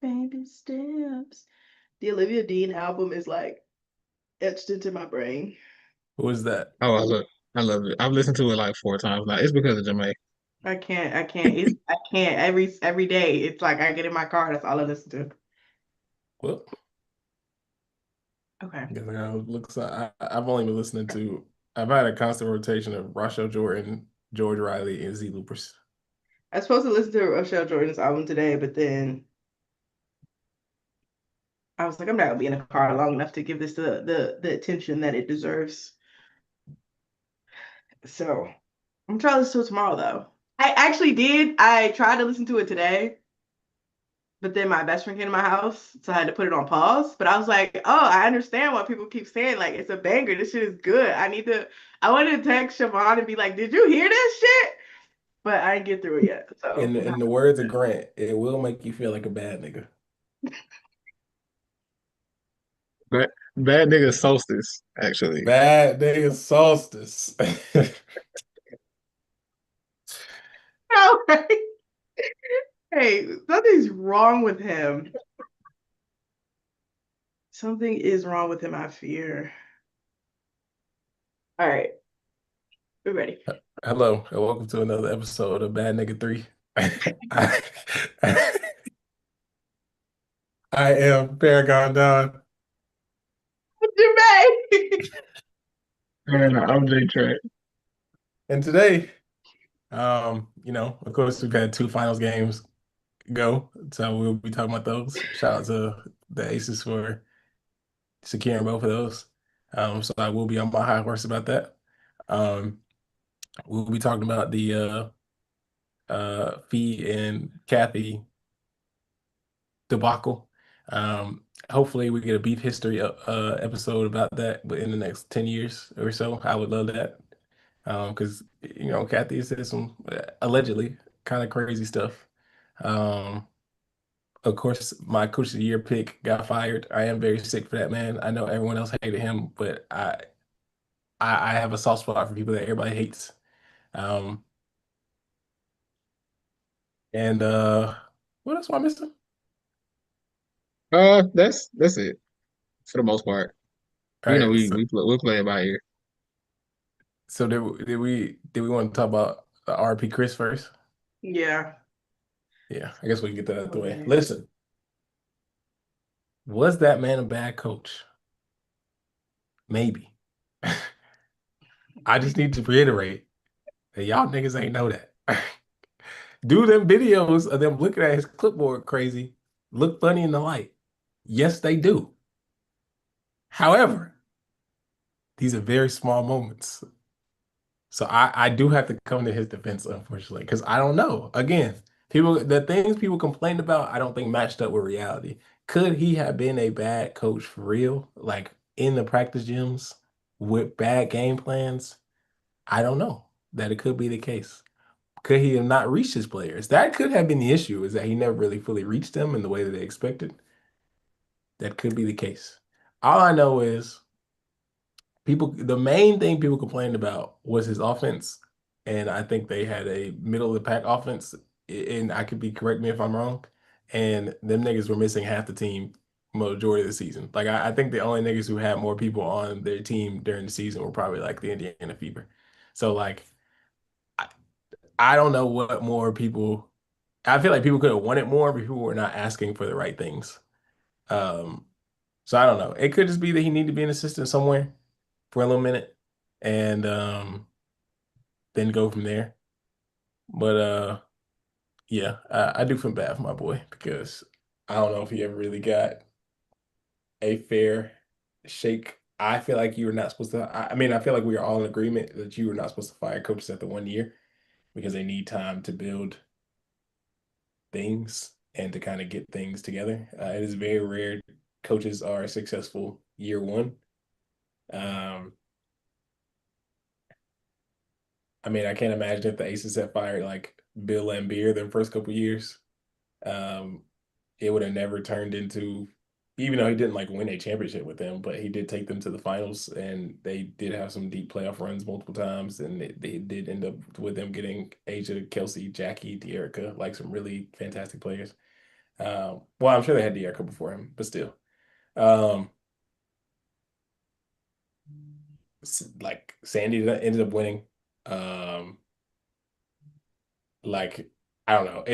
Baby steps. The Olivia Dean album is like etched into my brain. Who is that? Oh, I love it. I've listened to it like 4 times now. It's because of Jamaica. I can't every day. It's like I get in my car, that's all I listen to. Well, Okay. I guess looks like I've only been listening to. I've had a constant rotation of Rachel Jordan, George Riley, and Z Loopers. I was supposed to listen to Rochelle Jordan's album today, but then I was like, I'm not gonna be in a car long enough to give this the attention that it deserves. So I'm trying to listen to it tomorrow though. I actually did. I tried to listen to it today, but then my best friend came to my house, so I had to put it on pause. But I was like, oh, I understand what people keep saying. Like, it's a banger. This shit is good. I wanted to text Siobhan and be like, did you hear this shit? But I didn't get through it yet. So In the words of Grant, it will make you feel like a bad nigga. But bad nigga solstice, actually. Bad nigga solstice. no, right? Hey, something's wrong with him. Something is wrong with him, I fear. All right, we're ready. Hello, and welcome to another episode of Bad Nigga 3. I, I am Paragon Don. Jermaine. And I'm J Track. And today, of course, we've had two finals games go, so we'll be talking about those. Shout out to the Aces for securing both of those. So I will be on my high horse about that. Um, we'll be talking about the Phee and Cathy debacle. Hopefully we get a beef history episode about that in the next 10 years or so. I would love that. Because Cathy said some allegedly kind of crazy stuff. Um, of course, my coach of the year pick got fired. I am very sick for that man. I know everyone else hated him, but I have a soft spot for people that everybody hates. Um, and what else am I missing? That's it for the most part. All You know, right, we'll play it by ear. so did we want to talk about RP Chris first? Yeah. Yeah, I guess we can get that out of the Oh, way. man. Listen, was that man a bad coach? Maybe. I just need to reiterate that y'all niggas ain't know that. Do them videos of them looking at his clipboard crazy look funny in the light? Yes, they do. However, these are very small moments. So I do have to come to his defense, unfortunately, because I don't know. Again, the things people complained about, I don't think matched up with reality. Could he have been a bad coach for real? Like in the practice gyms with bad game plans? I don't know that it could be the case. Could he have not reached his players? That could have been the issue, is that he never really fully reached them in the way that they expected. That could be the case. All I know is the main thing people complained about was his offense. And I think they had a middle of the pack offense. And I could be correct me if I'm wrong. And them niggas were missing half the team majority of the season. Like I think the only niggas who had more people on their team during the season were probably like the Indiana Fever. So like I, I don't know what more people. I feel like people could have wanted more, but people were not asking for the right things. Um, so I don't know. It could just be that he needed to be an assistant somewhere for a little minute and then go from there. But yeah, I do feel bad for my boy because I don't know if he ever really got a fair shake. I feel like you were not supposed to. I mean, I feel like we are all in agreement that you were not supposed to fire coaches after 1 year because they need time to build things and to kind of get things together. It is very rare coaches are successful year one. Um, I mean, I can't imagine if the Aces had fired like Bill Lambier their first couple years. Um, it would have never turned into, even though he didn't like win a championship with them, but he did take them to the finals and they did have some deep playoff runs multiple times. And they did end up with them getting Asia, Kelsey, Jackie, De'Erica, like some really fantastic players. Well, I'm sure they had Diaco before him, but still. Um, like Sandy ended up winning. Um, like I don't know.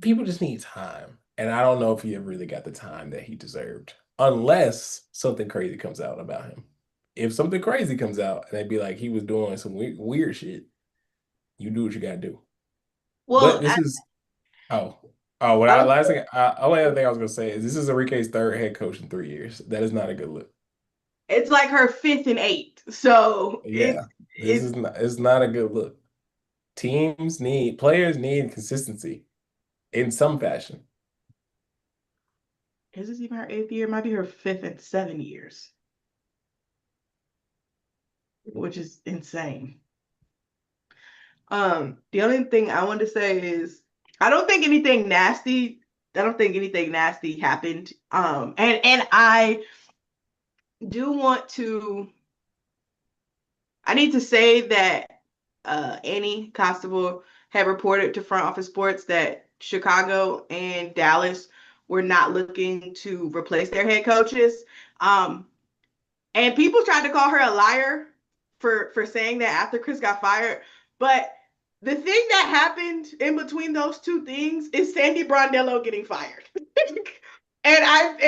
People just need time. And I don't know if he ever really got the time that he deserved. Unless something crazy comes out about him. If something crazy comes out and they'd be like he was doing some weird shit, you do what you gotta do. But Well, this is oh. Oh, what I I was, last thing only other thing I was gonna say is this is Enrique's third head coach in 3 years. That is not a good look. it's like her fifth and eighth. So Yeah. It's not a good look. Players need consistency in some fashion. is this even her eighth year? It might be her fifth and 7 years, which is insane. The only thing I want to say is I don't think anything nasty. I don't think anything nasty happened. And I do want to. I need to say that Annie Constable had reported to Front Office Sports that Chicago and Dallas were not looking to replace their head coaches. Um, and people tried to call her a liar for saying that after Chris got fired. But the thing that happened in between those two things is Sandy Brondello getting fired. And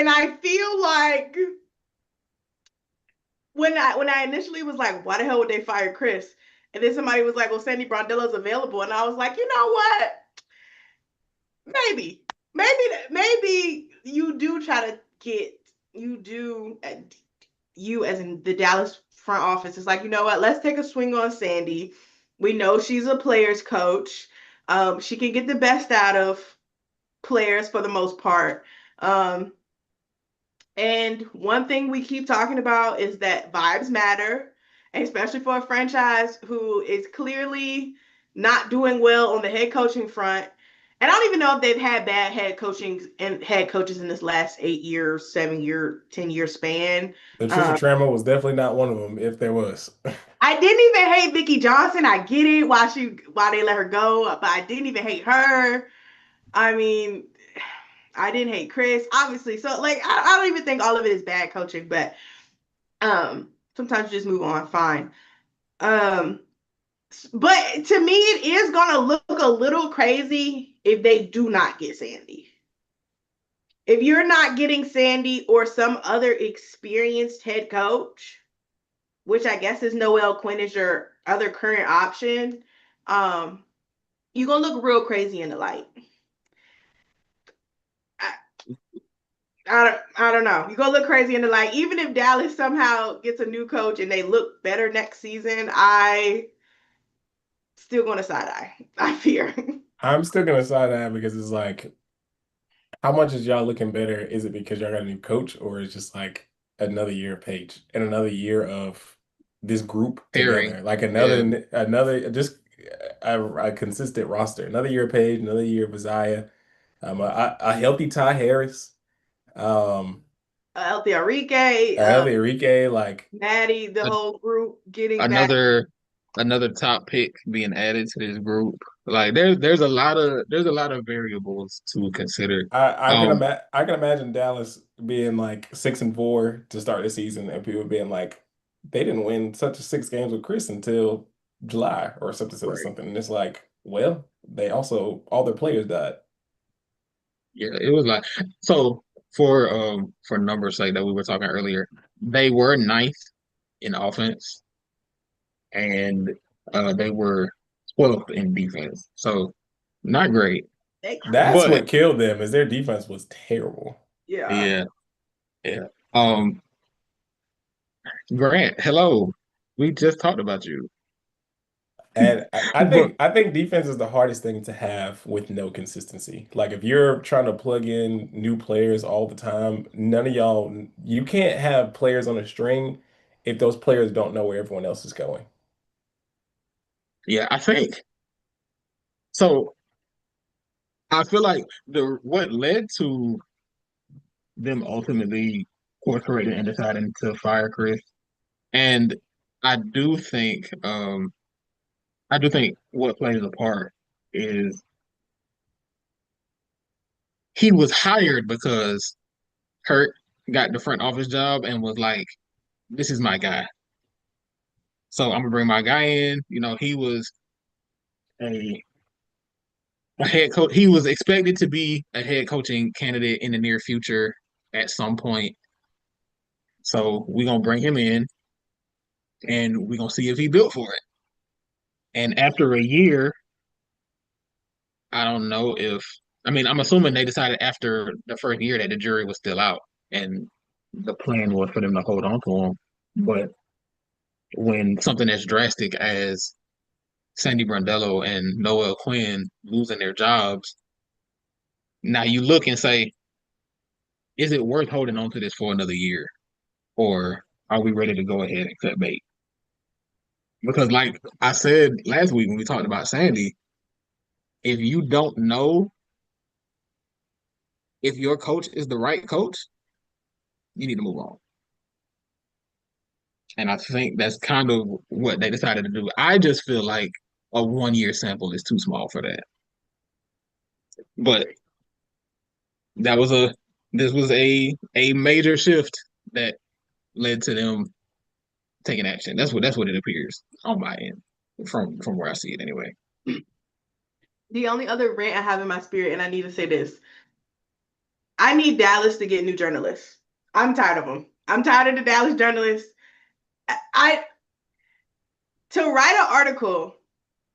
I feel like when I initially was like, why the hell would they fire Chris? And then somebody was like, well, Sandy Brondello's available. And I was like, you know what? Maybe. Maybe you do try to get you do you as in the Dallas front office is like, you know what? Let's take a swing on Sandy. We know she's a players coach. She can get the best out of players for the most part. Um, and one thing we keep talking about is that vibes matter, especially for a franchise who is clearly not doing well on the head coaching front. And I don't even know if they've had bad head coaches in this last 8 year, 7 year, 10 year span. Patricia Um, Trammell was definitely not one of them, if there was. I didn't even hate Vicki Johnson. I get it why they let her go, but I didn't even hate her. I mean, I didn't hate Chris, obviously. So like I don't even think all of it is bad coaching, but sometimes you just move on, fine. Um, but to me, it is gonna look a little crazy if they do not get Sandy. If you're not getting Sandy or some other experienced head coach, which I guess is Noel Quinn is your other current option, um, you're gonna look real crazy in the light. I, I don't know. You're gonna look crazy in the light. Even if Dallas somehow gets a new coach and they look better next season, I still gonna side eye. I fear. I'm still gonna side that because it's like, how much is y'all looking better? Is it because y'all got a new coach, or is just like another year of Page and another year of this group Pairing. together? Like Yeah. another just a consistent roster. Another year of Page, another year of Isaiah, a healthy Ty Harris, um, Healthy Enrique, a healthy Enrique, like. Maddie, the A- whole group getting back. another top pick being added to this group. Like there's a lot of variables to consider. Um, I can imagine Dallas being like 6-4 to start the season, and people being like, they didn't win such a 6 games with Chris until July or right. something. And it's like, well, they also all their players died. Yeah, it was like so for numbers sake that we were talking earlier, they were ninth in offense and they were 12th in defense. So not great. They That's crazy. But what killed them, is their defense was terrible. Yeah. yeah, yeah. Grant, hello. We just talked about you. And But I think defense is the hardest thing to have with no consistency. Like if you're trying to plug in new players all the time, none of y'all, you can't have players on a string if those players don't know where everyone else is going. yeah, I think so. I feel like the what led to them ultimately course correcting and deciding to fire Chris. And I do think I do think what plays a part is he was hired because Kurt got the front office job and was like, "This is my guy, so I'm gonna bring my guy in." He was a a head coach. He was expected to be a head coaching candidate in the near future at some point. So we're gonna bring him in and we're gonna see if he built for it. And after a year, I don't know if I mean I'm assuming they decided after the first year that the jury was still out and the plan was for them to hold on to him. But when something as drastic as Sandy Brondello and Noel Quinn losing their jobs, now you look and say, is it worth holding on to this for another year? Or are we ready to go ahead and cut bait? Because like I said last week when we talked about Sandy, if you don't know if your coach is the right coach, you need to move on. And I think that's kind of what they decided to do. I just feel like a 1 year sample is too small for that. But that was a this was a major shift that led to them taking action. That's what it appears on my end, from where I see it anyway. The only other rant I have in my spirit, and I need to say this, I need Dallas to get new journalists. I'm tired of them. I'm tired of the Dallas journalists. I to write an article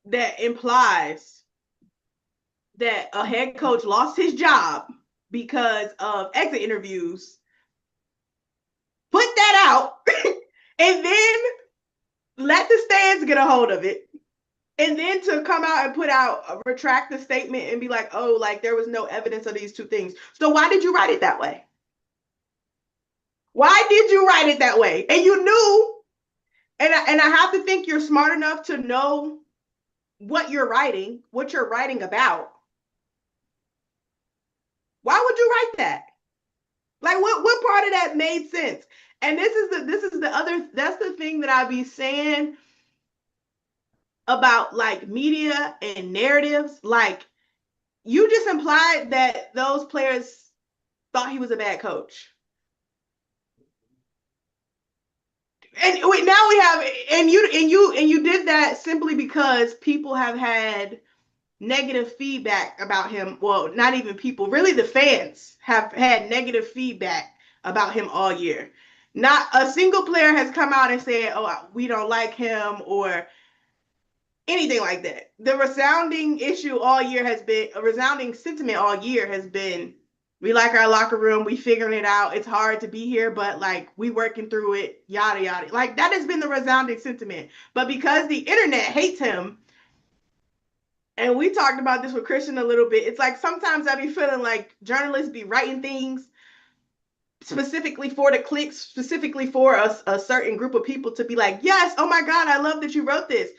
that implies that a head coach lost his job because of exit interviews, put that out, and then let the stands get a hold of it. And then to come out and retract the statement and be like, oh, like there was no evidence of these two things. So why did you write it that way? Why did you write it that way? And you knew, and I have to think you're smart enough to know what you're writing about. Why would you write that? Like what part of that made sense? And this is the other, that's the thing that I be saying about like media and narratives. Like you just implied that those players thought he was a bad coach. And now we have, and you did that simply because people have had negative feedback about him. Well, not even people, really the fans have had negative feedback about him all year. Not a single player has come out and said, oh, we don't like him or anything like that. The resounding issue all year has been, a resounding sentiment all year has been, we like our locker room, we figuring it out. It's hard to be here, but like we working through it, yada yada. Like that has been the resounding sentiment. But because the internet hates him, and we talked about this with Christian a little bit, it's like sometimes I be feeling like journalists be writing things specifically for the clicks, specifically for a certain group of people to be like, yes, oh my God, I love that you wrote this.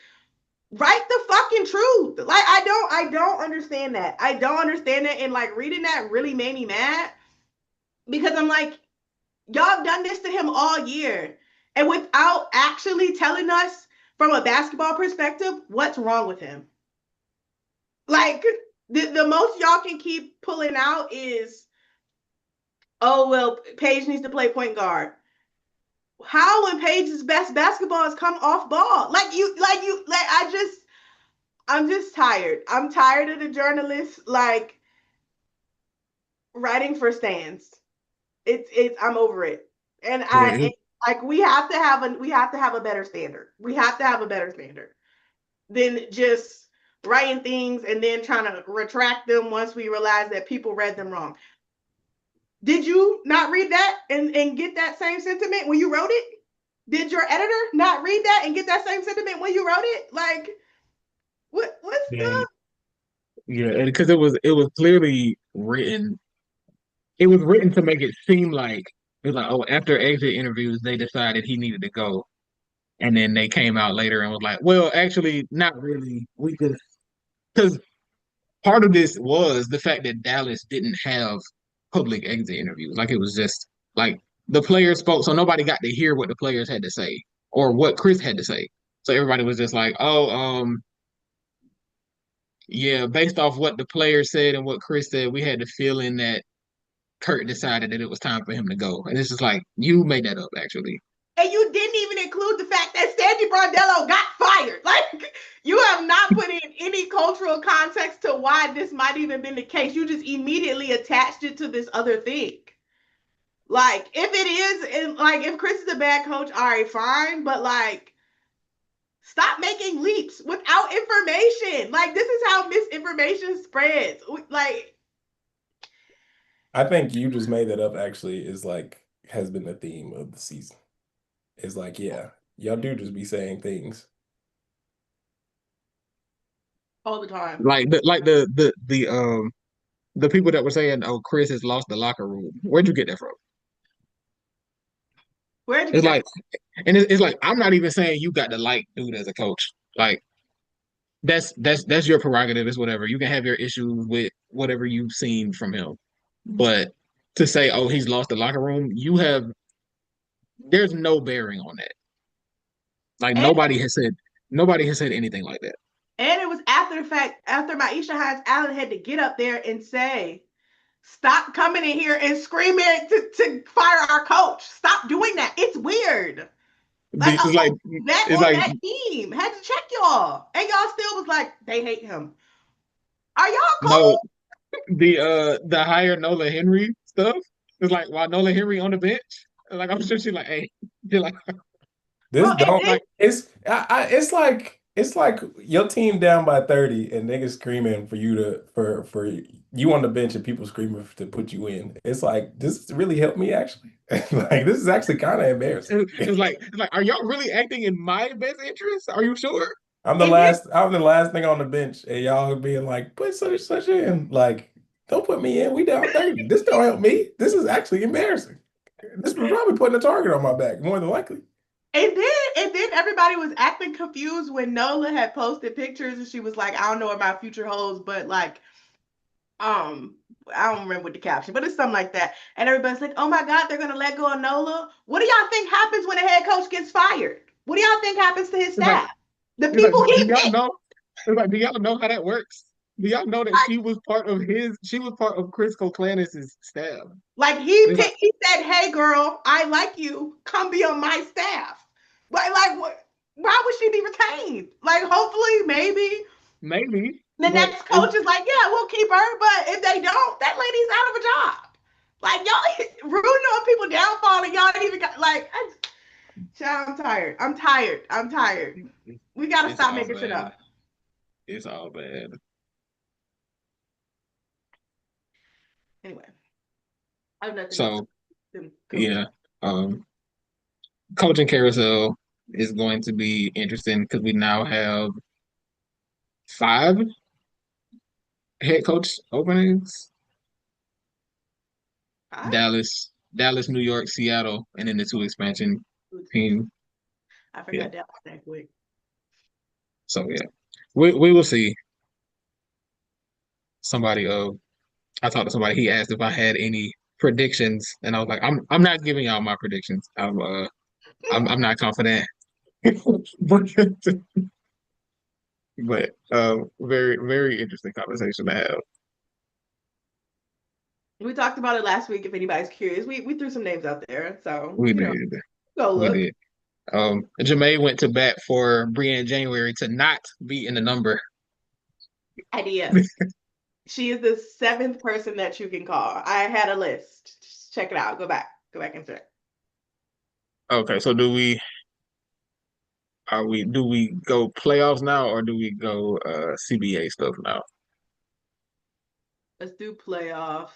Write the fucking truth. Like I don't understand that. I don't understand that. And like reading that really made me mad because I'm like, y'all have done this to him all year. And without actually telling us from a basketball perspective, what's wrong with him. Like the most y'all can keep pulling out is, oh, well, Paige needs to play point guard. How when Paige's best basketball has come off ball? I'm just tired. I'm tired of the journalists like writing for stands. I'm over it. And Yeah, like we have to have a better standard. We have to have a better standard than just writing things and then trying to retract them once we realize that people read them wrong. Did you not read that and get that same sentiment when you wrote it? Did your editor not read that and get that same sentiment when you wrote it? Like, what's yeah, the yeah. And because it was clearly written. It was written to make it seem like it was like, oh, after exit interviews, they decided he needed to go, and then they came out later and was like, well, actually, not really. We just because part of this was the fact that Dallas didn't have public exit interviews. Like it was just like the players spoke, so nobody got to hear what the players had to say or what Chris had to say. So everybody was just like, oh, Yeah, based off what the players said and what Chris said, we had the feeling that Kurt decided that it was time for him to go. And it's just like, you made that up, actually. And you didn't even include the fact that Sandy Brondello got fired. Like, you have not put in any cultural context to why this might even been the case. You just immediately attached it to this other thing. Like, if it is, and like, if Chris is a bad coach, all right, fine. But like, stop making leaps without information. Like, this is how misinformation spreads. Like, I think you just made that up actually is like has been the theme of the season. It's like, yeah, y'all do just be saying things. all the time. The people that were saying, "Oh, Chris has lost the locker room." Where'd you get that from? Where'd you get It's that like, and it's like I'm not even saying you got to like dude as a coach. Like that's your prerogative. It's whatever. You can have your issues with whatever you've seen from him, but to say, "Oh, he's lost the locker room," there's no bearing on that. Like from? nobody has said anything like that. And it was after the fact, after Maisha Hines Allen had to get up there and say, stop coming in here and screaming to fire our coach. Stop doing that. It's weird. Like a It's like whole vet it's on like that team had to check y'all. And y'all still was like, they hate him. Are y'all no cool? the higher Nola Henry stuff. It's like while Nola Henry on the bench, like I'm sure she's like, hey, you're like, Bro, This and don't then it's like your team down by 30 and niggas screaming for you to for you on the bench and people screaming to put you in. It's like this really helped me actually. Like this is actually kind of embarrassing. it's like, are y'all really acting in my best interest? Are you sure? and then I'm the last thing on the bench and y'all being like, put such in. Like, don't put me in. We down 30. This don't help me. This is actually embarrassing. This was probably putting a target on my back, more than likely. and then everybody was acting confused when Nola had posted pictures and she was like, I don't know what my future holds, but like um I don't remember what the caption, but it's something like that. And everybody's like, oh my God, they're gonna let go of Nola. What do y'all think happens when a head coach gets fired? What do y'all think happens to his It's like staff? The it's like, people do he y'all picked. know? It's like, do y'all know how that works? Do y'all know that she was part of Chris Koclanes' staff? Like he It's like, picked, he said, hey girl, I like you. Come be on my staff. Like what, why would she be retained? Like hopefully, maybe maybe, the but next coach is like, yeah, we'll keep her. But if they don't, that lady's out of a job. Like y'all rooting on people downfall and y'all ain't even got like child, I'm tired. I'm tired. I'm tired. We gotta it's stop all making shit bad. up. It's all bad. Anyway, I have nothing else So to coach. yeah, um, coaching carousel is going to be interesting because we now have five head coach openings: I, Dallas, New York, Seattle, and then the two expansion team. I Yeah. forgot that that quick. So yeah, we will see. Somebody I talked to somebody. He asked if I had any predictions, and I was like, I'm not giving y'all my predictions. I'm not confident. but very very interesting conversation to have. We talked about it last week. If anybody's curious, we threw some names out there, so We you know, did, go we look. did. Jamae went to bat for Brienne January to not be in the number. Idea. She is the seventh person that you can call. I had a list. Just check it out. Go back and check. Okay, so do we go playoffs now or do we go CBA stuff now? Let's do playoffs.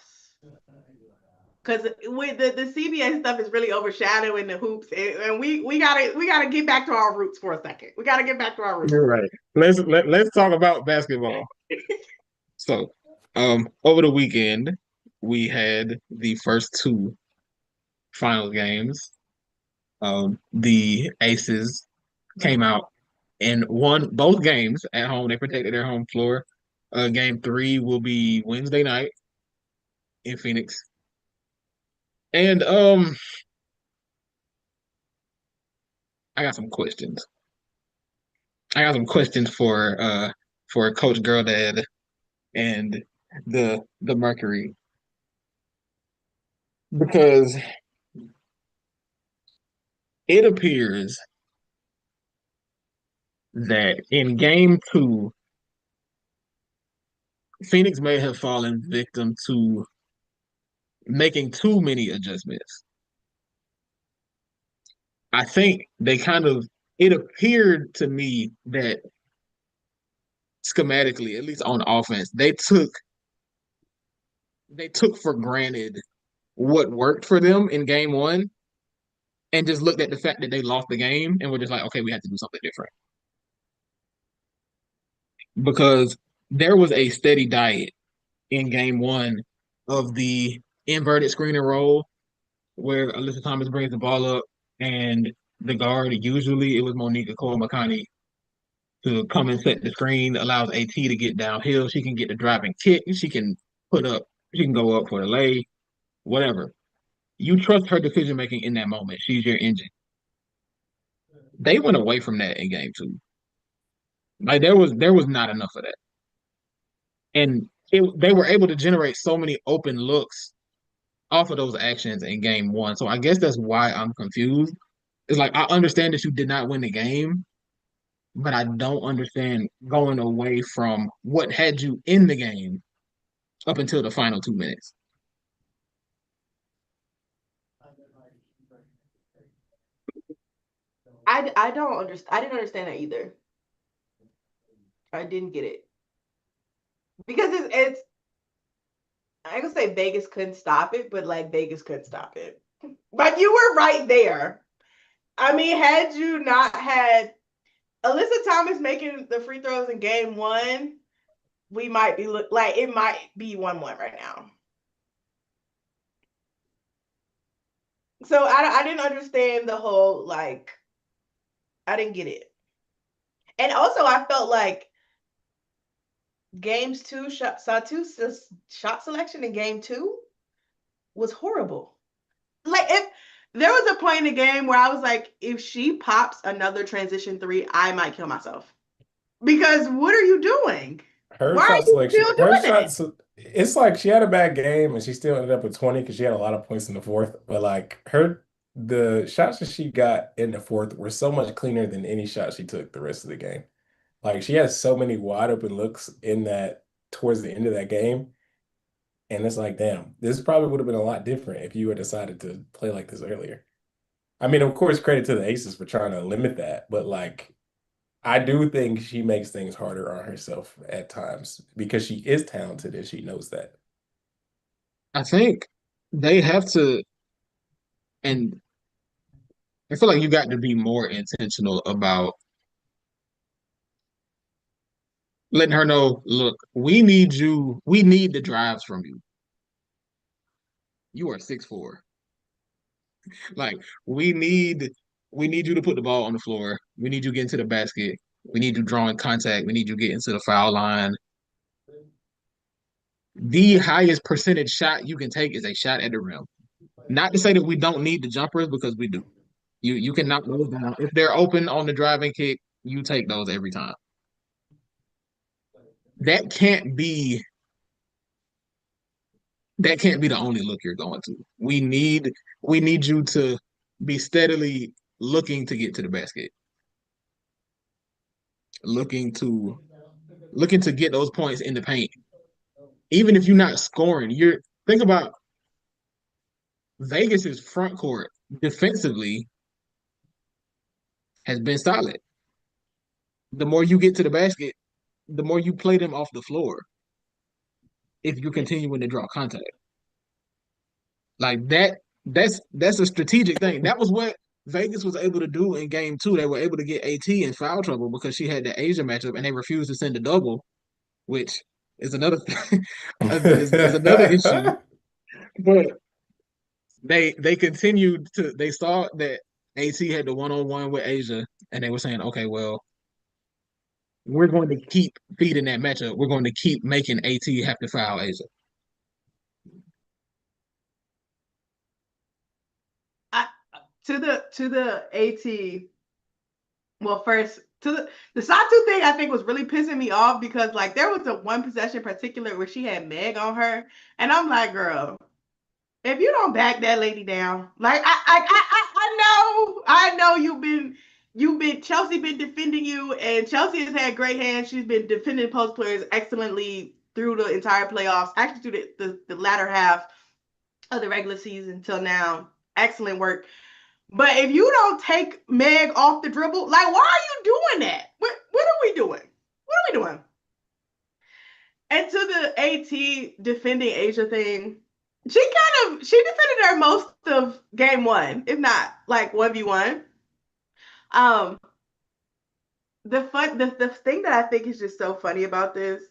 Because with the CBA stuff is really overshadowing the hoops, and we gotta get back to our roots for a second. We gotta get back to our roots. You're right. Let's talk about basketball. So, over the weekend we had the first two final games. The Aces came out and won both games at home. They protected their home floor. Game three will be Wednesday night in Phoenix. And I got some questions. I got some questions for for Coach Girl Dad and the Mercury because it appears that in game 2, Phoenix may have fallen victim to making too many adjustments. I think it appeared to me that schematically, at least on offense, they took for granted what worked for them in game 1 and just looked at the fact that they lost the game and were just like, okay, we have to do something different. Because there was a steady diet in game 1 of the inverted screen and roll where Alyssa Thomas brings the ball up and the guard, usually it was Monica Cole McConney, to come and set the screen, allows AT to get downhill. She can get the driving kick. She can go up for the lay, whatever. You trust her decision making in that moment. She's your engine. They went away from that in game 2. Like there was not enough of that. And they were able to generate so many open looks off of those actions in game 1. So I guess that's why I'm confused. It's like I understand that you did not win the game, but I don't understand going away from what had you in the game up until the final 2 minutes. I don't understand. I didn't understand that either. I didn't get it because it's I gonna say Vegas couldn't stop it, but like Vegas couldn't stop it. But you were right there. I mean, had you not had Alyssa Thomas making the free throws in game 1, we might be like it might be 1-1 right now. So I didn't understand the whole like I didn't get it, and also I felt like Satu's shot selection in game 2 was horrible. Like if there was a point in the game where I was like, if she pops another transition 3, I might kill myself. Because what are you doing? Her Why are shot you selection, still her doing that? shots, it's like she had a bad game and she still ended up with 20 because she had a lot of points in the fourth. But like the shots that she got in the fourth were so much cleaner than any shot she took the rest of the game. Like she has so many wide open looks in that towards the end of that game. And it's like, damn, this probably would have been a lot different if you had decided to play like this earlier. I mean, of course, credit to the Aces for trying to limit that, but like I do think she makes things harder on herself at times because she is talented and she knows that. I think they have to, and I feel like you got to be more intentional about letting her know, look, we need the drives from you. You are 6'4". Like we need you to put the ball on the floor. We need you to get into the basket. We need you drawing contact. We need you to get into the foul line. The highest percentage shot you can take is a shot at the rim. Not to say that we don't need the jumpers because we do. You can knock those down. If they're open on the driving kick, you take those every time. That can't be that can't be the only look you're going to. We need you to be steadily looking to get to the basket, looking to looking to get those points in the paint. Even if you're not scoring, you're think about Vegas's front court defensively has been solid. The more you get to the basket, the more you play them off the floor if you're continuing to draw contact. Like that's a strategic thing. That was what Vegas was able to do in game 2. They were able to get AT in foul trouble because she had the Asia matchup and they refused to send a double, which is another is another issue. But they continued to they saw that AT had the one-on-one with Asia and they were saying, okay, well, we're going to keep feeding that matchup. We're going to keep making AT have to foul Asia. I, to the AT. Well, first the Satu thing, I think was really pissing me off because like there was a one possession in particular where she had Meg on her, and I'm like, girl, if you don't back that lady down, like I know you've been Chelsea been defending you, and Chelsea has had great hands. She's been defending post players excellently through the entire playoffs, actually through the latter half of the regular season till now. Excellent work. But if you don't take Meg off the dribble, like why are you doing that? What are we doing? What are we doing? And to the AT defending Asia thing, she defended her most of game one, if not like 1v1. Um the thing that I think is just so funny about this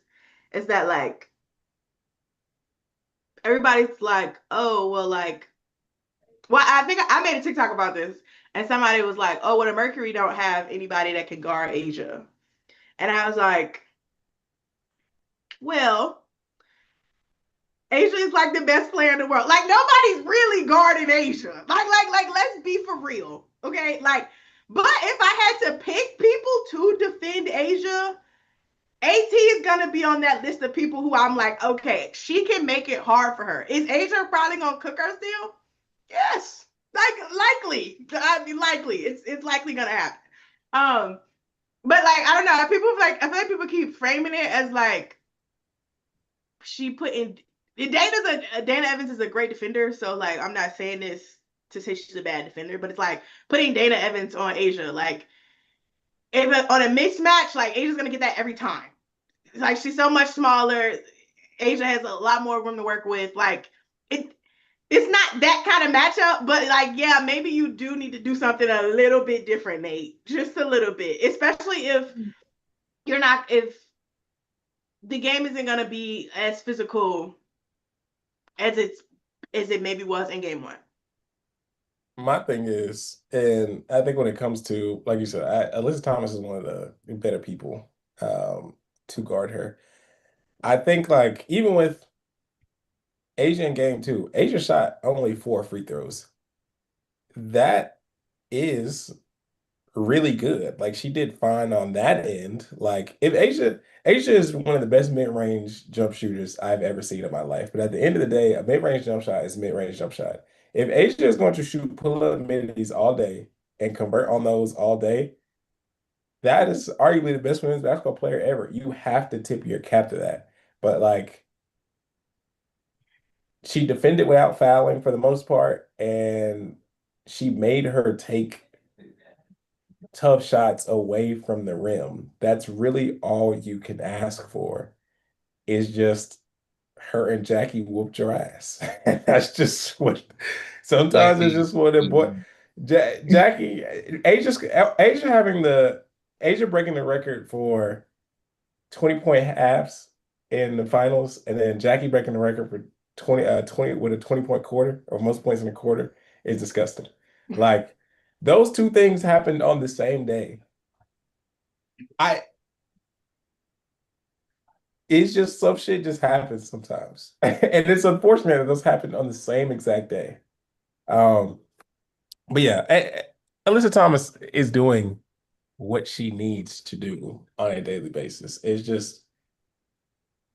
is that like everybody's like, oh well like well, I think I made a TikTok about this and somebody was like, oh well the Mercury don't have anybody that can guard Asia. And I was like, well, Asia is like the best player in the world. Like nobody's really guarding Asia. Like let's be for real. Okay? Like, but if I had to pick people to defend Asia, AT is gonna be on that list of people who I'm like, okay, she can make it hard for her. Is Asia probably gonna cook her still? Yes. Like likely. I mean likely. It's likely gonna happen. Um, but like I don't know. People like I feel like people keep framing it as like she put in Dana Evans is a great defender, so like I'm not saying this to say she's a bad defender, but it's like putting Dana Evans on Asia. Like if on a mixed match, like Asia's gonna get that every time. Like she's so much smaller. Asia has a lot more room to work with. Like it it's not that kind of matchup, but like yeah, maybe you do need to do something a little bit different, Nate. Just a little bit. Especially if the game isn't gonna be as physical as it's as it maybe was in game one. My thing is, and I think when it comes to, like you said, Alyssa Thomas is one of the better people to guard her. I think like even with Asia in game two, Asia shot only 4 free throws. That is really good. Like she did fine on that end. Like if Asia is one of the best mid-range jump shooters I've ever seen in my life. But at the end of the day, a mid-range jump shot is a mid-range jump shot. If Asia is going to shoot pull-up middies all day and convert on those all day, that is arguably the best women's basketball player ever. You have to tip your cap to that. But like she defended without fouling for the most part, and she made her take tough shots away from the rim. That's really all you can ask for is just her and Jackie whooped your ass. That's just what sometimes it's Jackie. just what it boy Jackie Asia having the Asia breaking the record for 20-point halves in the finals, and then Jackie breaking the record for 20 with a 20-point quarter or most points in a quarter is disgusting. Like those two things happened on the same day. I it's just some shit just happens sometimes. And it's unfortunate that those happen on the same exact day. Um, but yeah, Alyssa Thomas is doing what she needs to do on a daily basis. It's just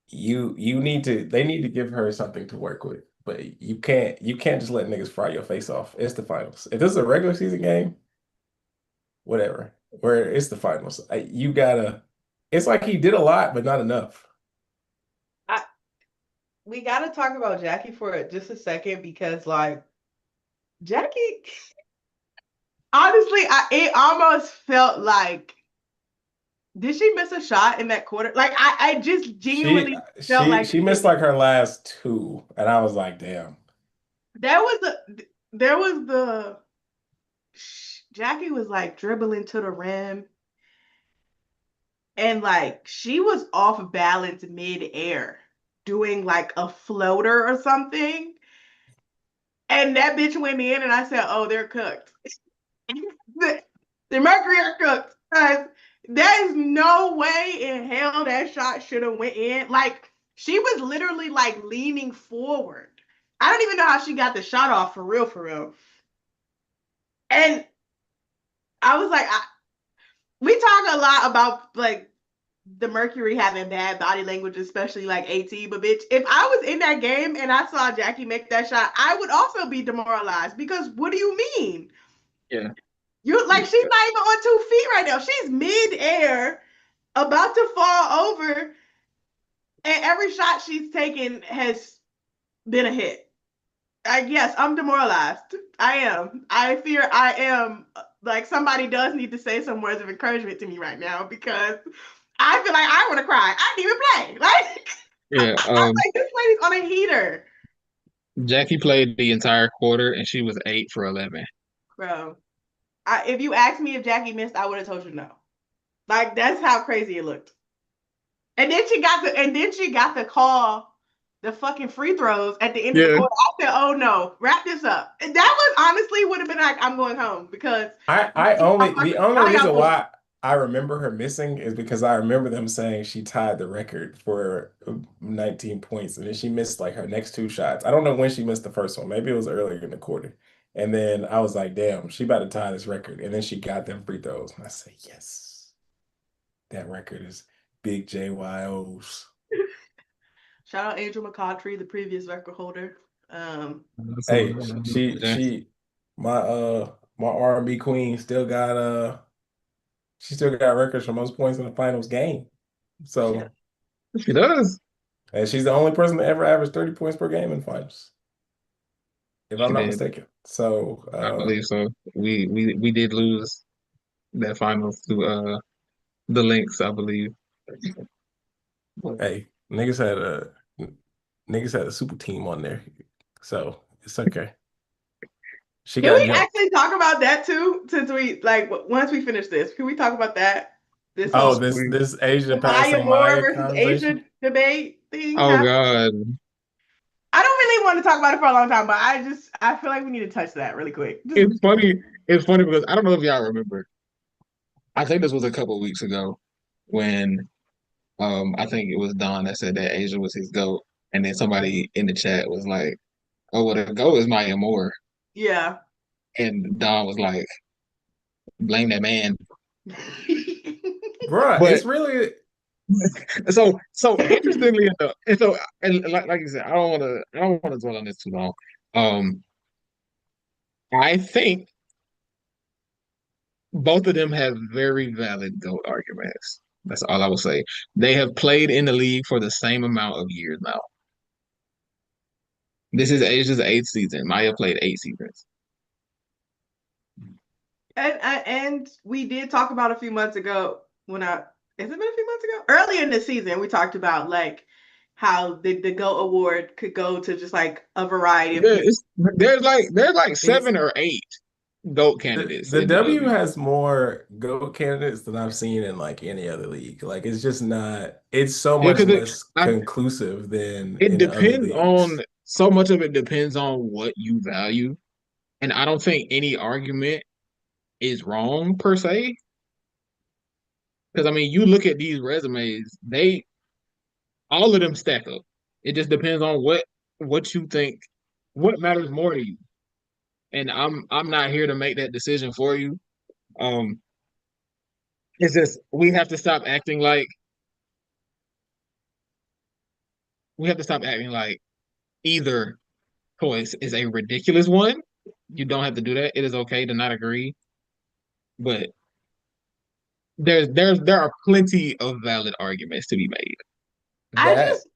you need to they need to give her something to work with. But you can't just let niggas fry your face off. It's the finals. If this is a regular season game, whatever. Where it's the finals. You gotta it's like he did a lot, but not enough. I, we got to talk about Jackie for just a second because, like, Jackie, honestly, it almost felt like, did she miss a shot in that quarter? Like, I just She genuinely felt she like she she missed did. like her last two, and I was like, damn. There was the Jackie was like dribbling to the rim, and like she was off balance mid-air doing like a floater or something. And that bitch went in, and I said, "Oh, they're cooked. The Mercury are cooked." Because there's no way in hell that shot should have went in. Like she was literally like leaning forward. I don't even know how she got the shot off for real, for real. And I was like, we talk a lot about like the Mercury having bad body language, especially like AT. But bitch, if I was in that game and I saw Jackie make that shot, I would also be demoralized because what do you mean? Yeah. You like she's not even on 2 feet right now. She's mid-air, about to fall over, and every shot she's taken has been a hit. Yes, I'm demoralized. I am. I fear I am. Like somebody does need to say some words of encouragement to me right now because I feel like I want to cry. I didn't even play. Like Yeah. I was like, this lady's on a heater, Jackie played the entire quarter and she was 8 for 11. bro. If you asked me if Jackie missed, I would have told you no. Like that's how crazy it looked. And then she got the call, the fucking free throws at the end of the Yeah. quarter. I said, "Oh no, wrap this up." And that was honestly would have been like, "I'm going home," because The only y'all reason bullshit. why I remember her missing is because I remember them saying she tied the record for 19 points, and then she missed like her next two shots. I don't know when she missed the first one. Maybe it was earlier in the quarter. And then I was like, damn, she about to tie this record. And then she got them free throws. And I said, yes, that record is big JYOs. Shout out Angel McCautry, the previous record holder. Hey, Yeah. my R&B queen still got she still got records for most points in the finals game. Yeah. So, She does. and she's the only person to ever average 30 points per game in finals, if I'm She not did. mistaken. So, I believe so. We did lose that finals to the Lynx, I believe. hey, niggas had a super team on there. So it's okay. She Can got we jumped. actually talk about that too? Since we like once we finish this, can we talk about that? This Oh, whole We, this Asia the Maya passing Moore Maya versus conversation. Asia debate thing oh happened. God. I don't really want to talk about it for a long time, but I feel like we need to touch that really quick. Just It's funny. It's funny because I don't know if y'all remember. I think this was a couple of weeks ago when I think it was Don that said that Asia was his GOAT. And then somebody in the chat was like, oh, well, the GOAT is Maya Moore. yeah. And Don was like, blame that man. Bruh, But it's really so interestingly enough, and like you said, I don't want to dwell on this too long. Um, I think both of them have very valid GOAT arguments. That's all I will say. They have played in the league for the same amount of years now. This is Asia's eighth season. Maya played 8 seasons. And we did talk about a few months ago when I has it been a few months ago? Earlier in the season, we talked about like how the GOAT award could go to just like a variety of Yeah, people. there's like it's 7 or 8 GOAT the candidates the in the W W. has more GOAT candidates than I've seen in like any other league. Like it's just not, it's so Yeah, much because less conclusive than it in other depends on leagues. so much of it depends on what you value. And I don't think any argument is wrong per se. Because I mean, you look at these resumes, they all of them stack up. It just depends on what you think, what matters more to you. And I'm not here to make that decision for you. Um, it's just we have to stop acting like either choice is a ridiculous one. You don't have to do that. It is okay to not agree, but there are plenty of valid arguments to be made. I That just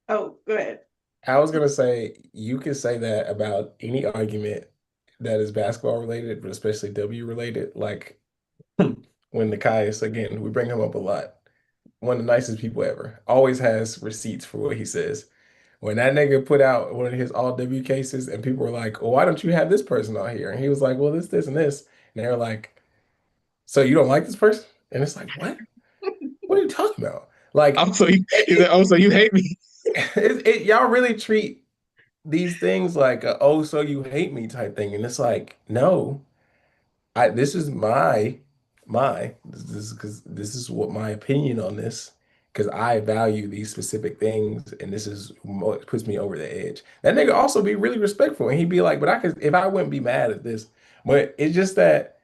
oh go ahead. I was gonna say you can say that about any argument that is basketball related, but especially W related. Like when the Caius, again, we bring him up a lot. One of the nicest people ever. Always has receipts for what he says. When that nigga put out one of his all W cases and people were like, well, why don't you have this person on here? And he was like, well, this, and this. And they were like, so you don't like this person? And it's like, what? What are you talking about? Like, Also, he said, "Oh, so you hate me?" y'all really treat these things like a, oh, so you hate me type thing. And it's like, no, this is this is because this is what my opinion on this because I value these specific things and this is what puts me over the edge. That nigga also be really respectful and he'd be like, but I could if I wouldn't be mad at this. But it's just that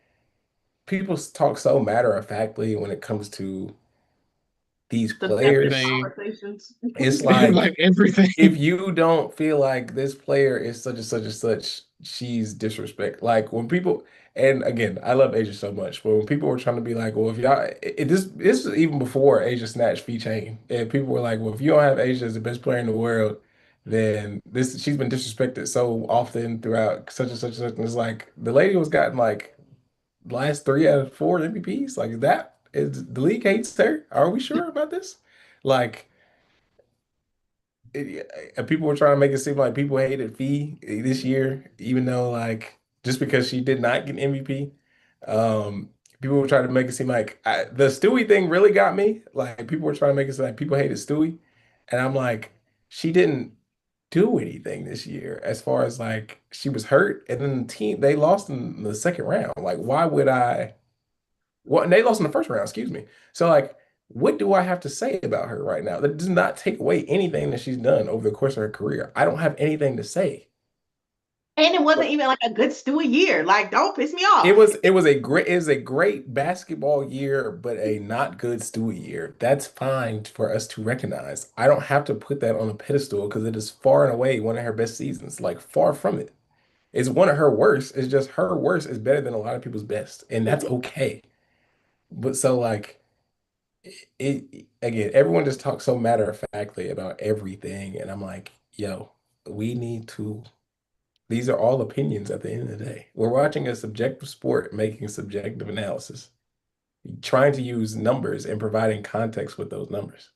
people talk so matter-of-factly when it comes to these Subjective players. Everything, conversations. It's like like everything. if you don't feel like this player is such and such and such, she's disrespect. Like when people, and again, I love Asia so much, but when people were trying to be like, well, if y'all, this is even before Asia snatched Fee Chain, and people were like, well, if you don't have Asia as the best player in the world, then this she's been disrespected so often throughout such and such and such. And it's like the lady was gotten like last 3 out of 4 MVPs. Like that is the league hates her. Are we sure about this? Like people were trying to make it seem like people hated Fee this year, even though like just because she did not get MVP. Um, People were trying to make it seem like the Stewie thing really got me. Like people were trying to make it seem like people hated Stewie, and I'm like, she didn't do anything this year as far as like she was hurt, and then the team they lost in the second round. Like, why would I? Well, and they lost in the first round, excuse me. So, like, what do I have to say about her right now? That does not take away anything that she's done over the course of her career. I don't have anything to say. And it wasn't But even like a good Stewie year. Like, don't piss me off. it was a great basketball year, but a not good Stewie year. That's fine for us to recognize. I don't have to put that on a pedestal because it is far and away one of her best seasons. Like, far from it. It's one of her worst. It's just her worst is better than a lot of people's best, and that's Mhm. okay. But so like it again, everyone just talks so matter of factly about everything, and I'm like, yo, we need to. These are all opinions at the end of the day. We're watching a subjective sport, making subjective analysis, trying to use numbers and providing context with those numbers.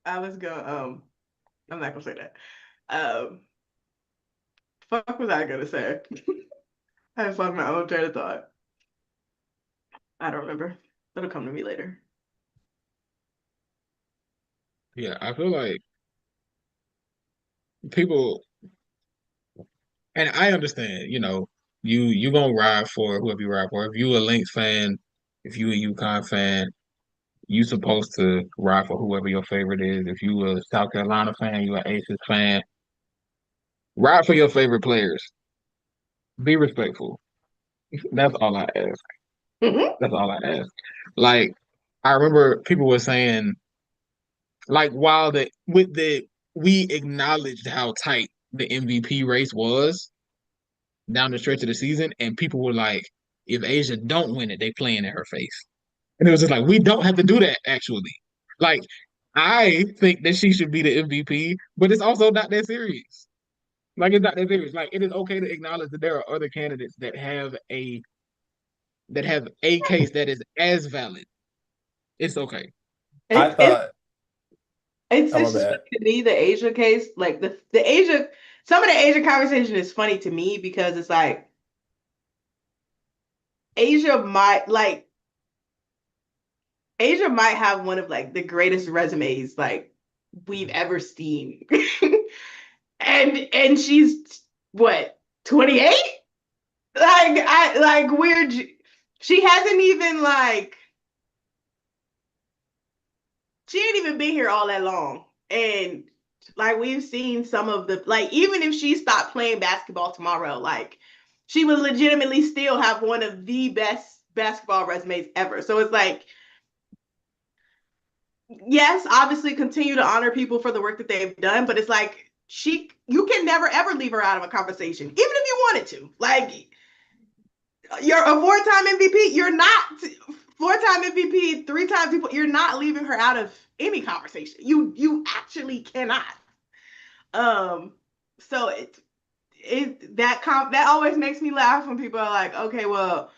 I was going, I'm not gonna say that. Um, fuck was I gonna say? I just lost my own train of thought. I don't remember. It'll come to me later. Yeah, I feel like people, and I understand, you gonna ride for whoever you ride for. If you a Lynx fan, if you a UConn fan, you supposed to ride for whoever your favorite is. If you a South Carolina fan, you an Aces fan, ride for your favorite players. Be respectful. That's all I ask. Mhm. That's all I ask. Like, I remember people were saying, like, while the with the we acknowledged how tight the MVP race was down the stretch of the season, and people were like, if Asia don't win it, they playing in her face. And it was just like, we don't have to do that, actually. Like, I think that she should be the MVP, but it's also not that serious. Like, it's not that serious. Like, it is okay to acknowledge that there are other candidates that have a case that is as valid. It's okay. I It's it's thought, it's oh my just bad. funny to me the Asia case, like the Asia, some of the Asia conversation is funny to me because it's like Asia might like Asia might have one of like the greatest resumes like we've ever seen. And she's what, 28? Like weird. She hasn't even like she ain't even been here all that long. And like we've seen some of the like even if she stopped playing basketball tomorrow, like she would legitimately still have one of the best basketball resumes ever. So it's like, yes, obviously continue to honor people for the work that they've done, but it's like you can never ever leave her out of a conversation, even if you wanted to. Like you're a four-time MVP. You're not four-time MVP, three-time people. You're not leaving her out of any conversation. You actually cannot. Um, so that always makes me laugh when people are like, okay, well,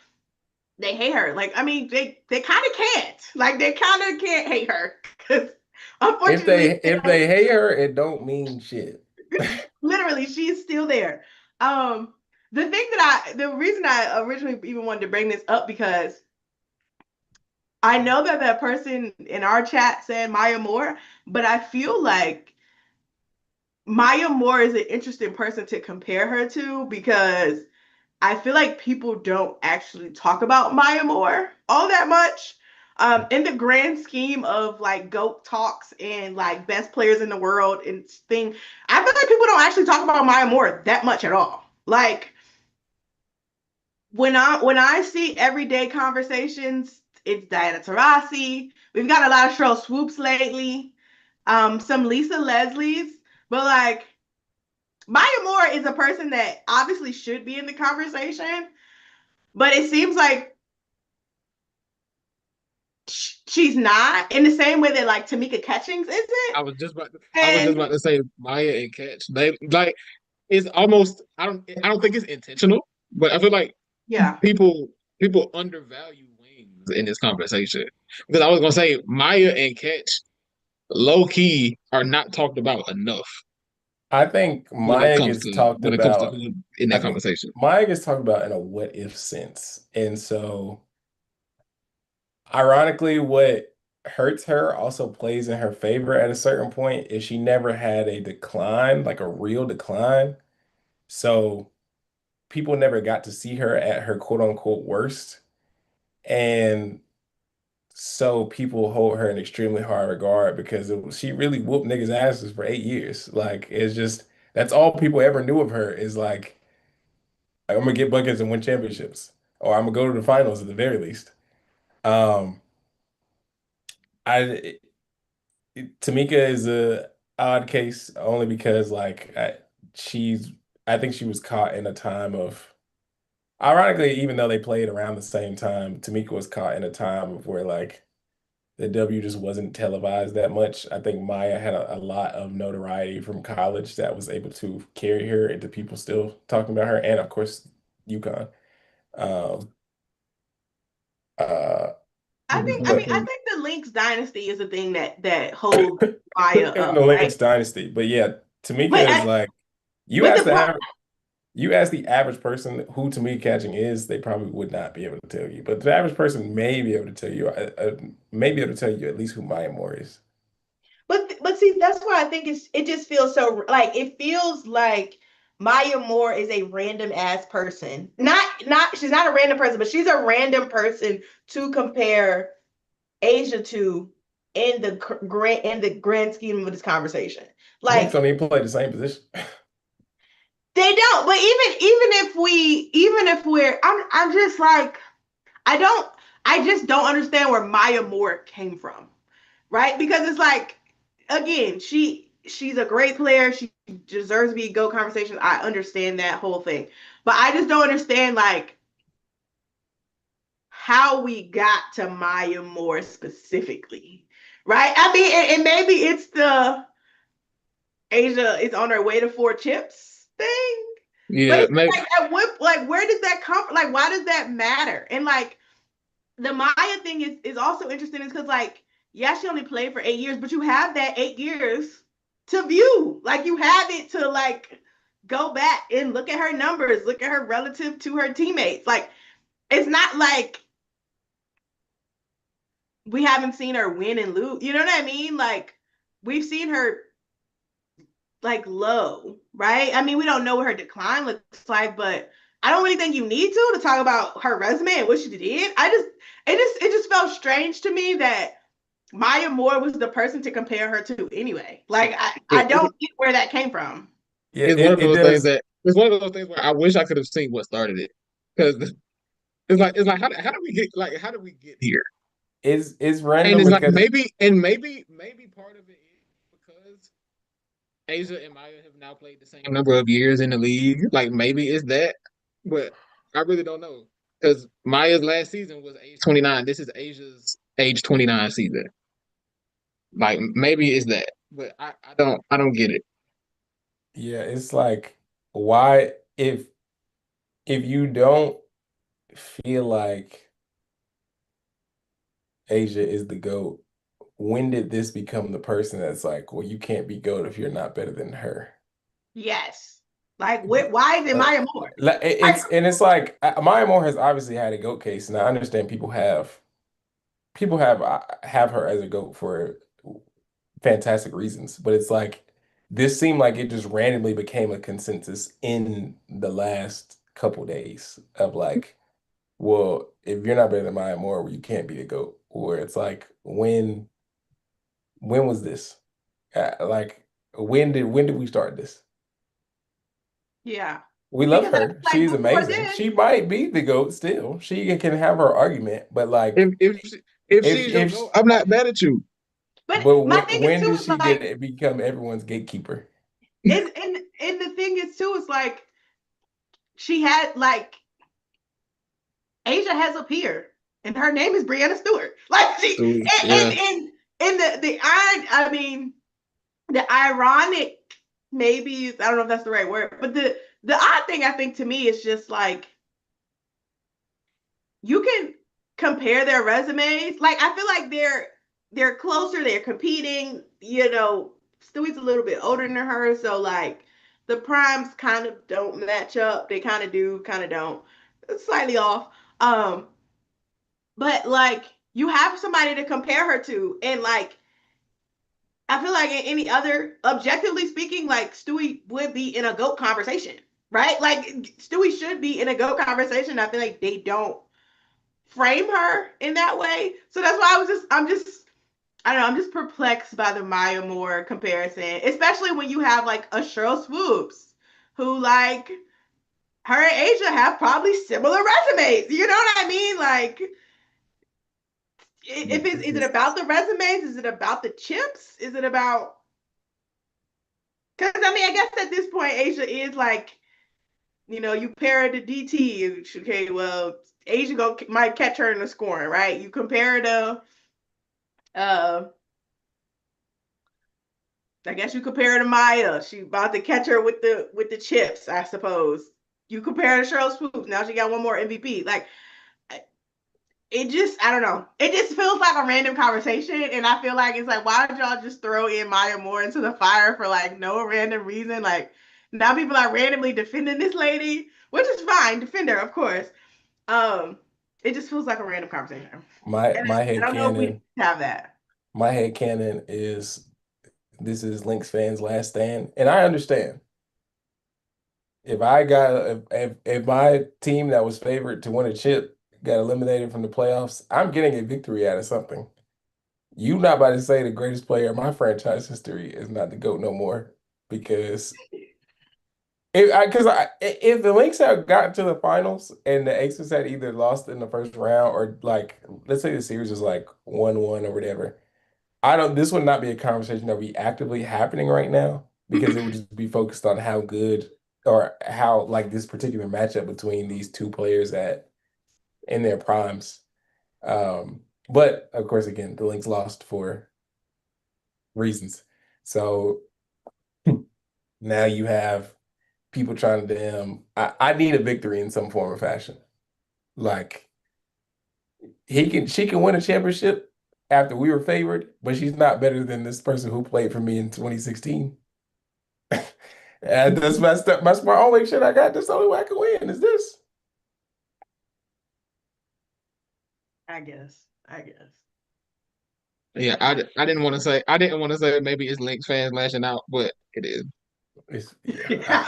they hate her. Like, I mean, they kind of can't. Like, they kind of can't hate her because unfortunately, If they hate her, it don't mean shit. literally, she's still there. Um, the reason I originally even wanted to bring this up because I know that that person in our chat said Maya Moore, but I feel like Maya Moore is an interesting person to compare her to because I feel like people don't actually talk about Maya Moore all that much. In the grand scheme of like GOAT talks and like best players in the world and thing, I feel like people don't actually talk about Maya Moore that much at all. Like when I see everyday conversations, it's Diana Taurasi. We've got a lot of Cheryl Swoops lately, some Lisa Leslie's, but like Maya Moore is a person that obviously should be in the conversation, but it seems like she's not in the same way that like Tamika Catchings isn't. I was just And about to say Maya and Catch. They like it's almost I don't think it's intentional, but I feel like yeah, people people undervalue wings in this conversation. Because I was gonna say Maya and Catch low key are not talked about enough I think Maya gets talked when it comes to about. who in I that think conversation. Maya gets talked about in a what if sense. And so, ironically, what hurts her also plays in her favor at a certain point if she never had a decline, like a real decline. So, people never got to see her at her quote unquote worst. And so people hold her in extremely high regard because she really whooped niggas' asses for 8 years. Like, it's just, that's all people ever knew of her is like, I'm gonna get buckets and win championships, or I'm gonna go to the finals at the very least. Um, I Tamika is a odd case only because she's I think she was caught in a time of ironically, even though they played around the same time, Tamika was caught in a time of where like the W just wasn't televised that much. I think Maya had a lot of notoriety from college that was able to carry her into people still talking about her, and of course, UConn. Um, uh, I mean, but I think the Lynx dynasty is a thing that holds Maya in up, the right? Lynx dynasty. But yeah, Tamika But is like you but ask the the point, average you ask the average person who Tamika catching is, they probably would not be able to tell you. But the average person may be able to tell you, may be able to tell you at least who Maya Moore is. but see, that's why I think it just feels so like it feels like Maya Moore is a random ass person. Not she's not a random person, but she's a random person to compare Asia to in the grand scheme of this conversation. The Lynx Like don't even play the same position. they don't. But even if we're I'm just like I don't I just don't understand where Maya Moore came from, right? Because it's like again, she's a great player. She deserves to be a GOAT conversation. I understand that whole thing, but I just don't understand like how we got to Maya Moore specifically, right? I mean, and maybe it's the Asia is on her way to 4 chips thing, but Yeah, it's maybe like at what like where does that come from? Like why does that matter? And like the Maya thing is also interesting is because like yeah she only played for 8 years, but you have that 8 years to view. Like you have it to like go back and look at her numbers, look at her relative to her teammates. Like it's not like we haven't seen her win and lose. You know what I mean? Like we've seen her like low, right? I mean, we don't know what her decline looks like, but I don't really think you need to talk about her resume and what she did. It just felt strange to me that Maya Moore was the person to compare her to anyway. Like I it, don't get where that came from. Yeah, it's one of it those things does. that it's one of those things where I wish I could have seen what started it because it's like how do we get how do we get here? It's And random it's like because maybe part of it is because Asia and Maya have now played the same number of years in the league. Like maybe it's that, but I really don't know because Maya's last season was age 29. This is Asia's age 29 season. Like maybe it's that, but I don't get it. yeah, it's like why if you don't feel like Asia is the GOAT, when did this become the person that's like, well, you can't be GOAT if you're not better than her? Yes. Like why is it Uh, Maya Moore? Like it's like Maya Moore has obviously had a GOAT case, and I understand people have her as a GOAT for fantastic reasons, but it's like this seemed like it just randomly became a consensus in the last couple days of like, well, if you're not better than Maya Moore, well, you can't be the GOAT. Where it's like, when was this? Like, when did we start this? yeah. We love Because I her. feel like She's before amazing. then, She might be the GOAT still. She can have her argument, but If like if if if she's your if goat, I'm not mad at you. but but my thing is when too did is she like get become everyone's gatekeeper? is and the thing is too is like she had like Asia has a peer, and her name is Brianna Stewart. Like she So, yeah. and I mean the ironic maybe I don't know if that's the right word, but the odd thing I think to me is just like you can compare their resumes. Like I feel like they're closer, they're competing, you know, Stewie's a little bit older than her, so like the primes kind of don't match up. They kind of do, kind of don't. It's slightly off. But like you have somebody to compare her to, and like I feel like in any other, objectively speaking, like Stewie would be in a GOAT conversation, right? Like Stewie should be in a GOAT conversation. I feel like they don't frame her in that way. So that's why I don't know, I'm just perplexed by the Maya Moore comparison, especially when you have like a Cheryl Swoops who like her and Asia have probably similar resumes. You know what I mean? Like if it's is it about the resumes? Is it about the chips? Is it about because I mean I guess at this point Asia is like, you know, you pair her to DT, okay, well, Asia might catch her in the scoring, right? You compare her to uh I guess you compare her to Maya. She about to catch her with the chips, I suppose. You compare her to Cheryl Swoops. Now she got one more MVP. Like it just, I don't know. It just feels like a random conversation, and I feel like it's like, why did y'all just throw in Maya Moore into the fire for like no random reason? Like now people are randomly defending this lady, which is fine, defend her, of course. Um, it just feels like a random conversation, My and my I head don't know if we canon, have that. my head canon is this is Lynx fans' last stand, and I understand. If my team that was favored to win a chip got eliminated from the playoffs, I'm getting a victory out of something. You not about to say the greatest player in my franchise history is not the GOAT no more because if the Lynx had gotten to the finals and the Aces had either lost in the first round or like let's say the series was like 1-1 or whatever, I don't this would not be a conversation that would be actively happening right now because it would just be focused on how good or how like this particular matchup between these two players at in their primes. But of course, again, the Lynx lost for reasons. So now you have people trying to damn. I need a victory in some form or fashion. Like she can win a championship after we were favored, but she's not better than this person who played for me in 2016. And that's my only shit I got. That's the only way I can win is this. I guess. Yeah, I didn't want to say maybe it's Lynx fans lashing out, but it is. Yeah,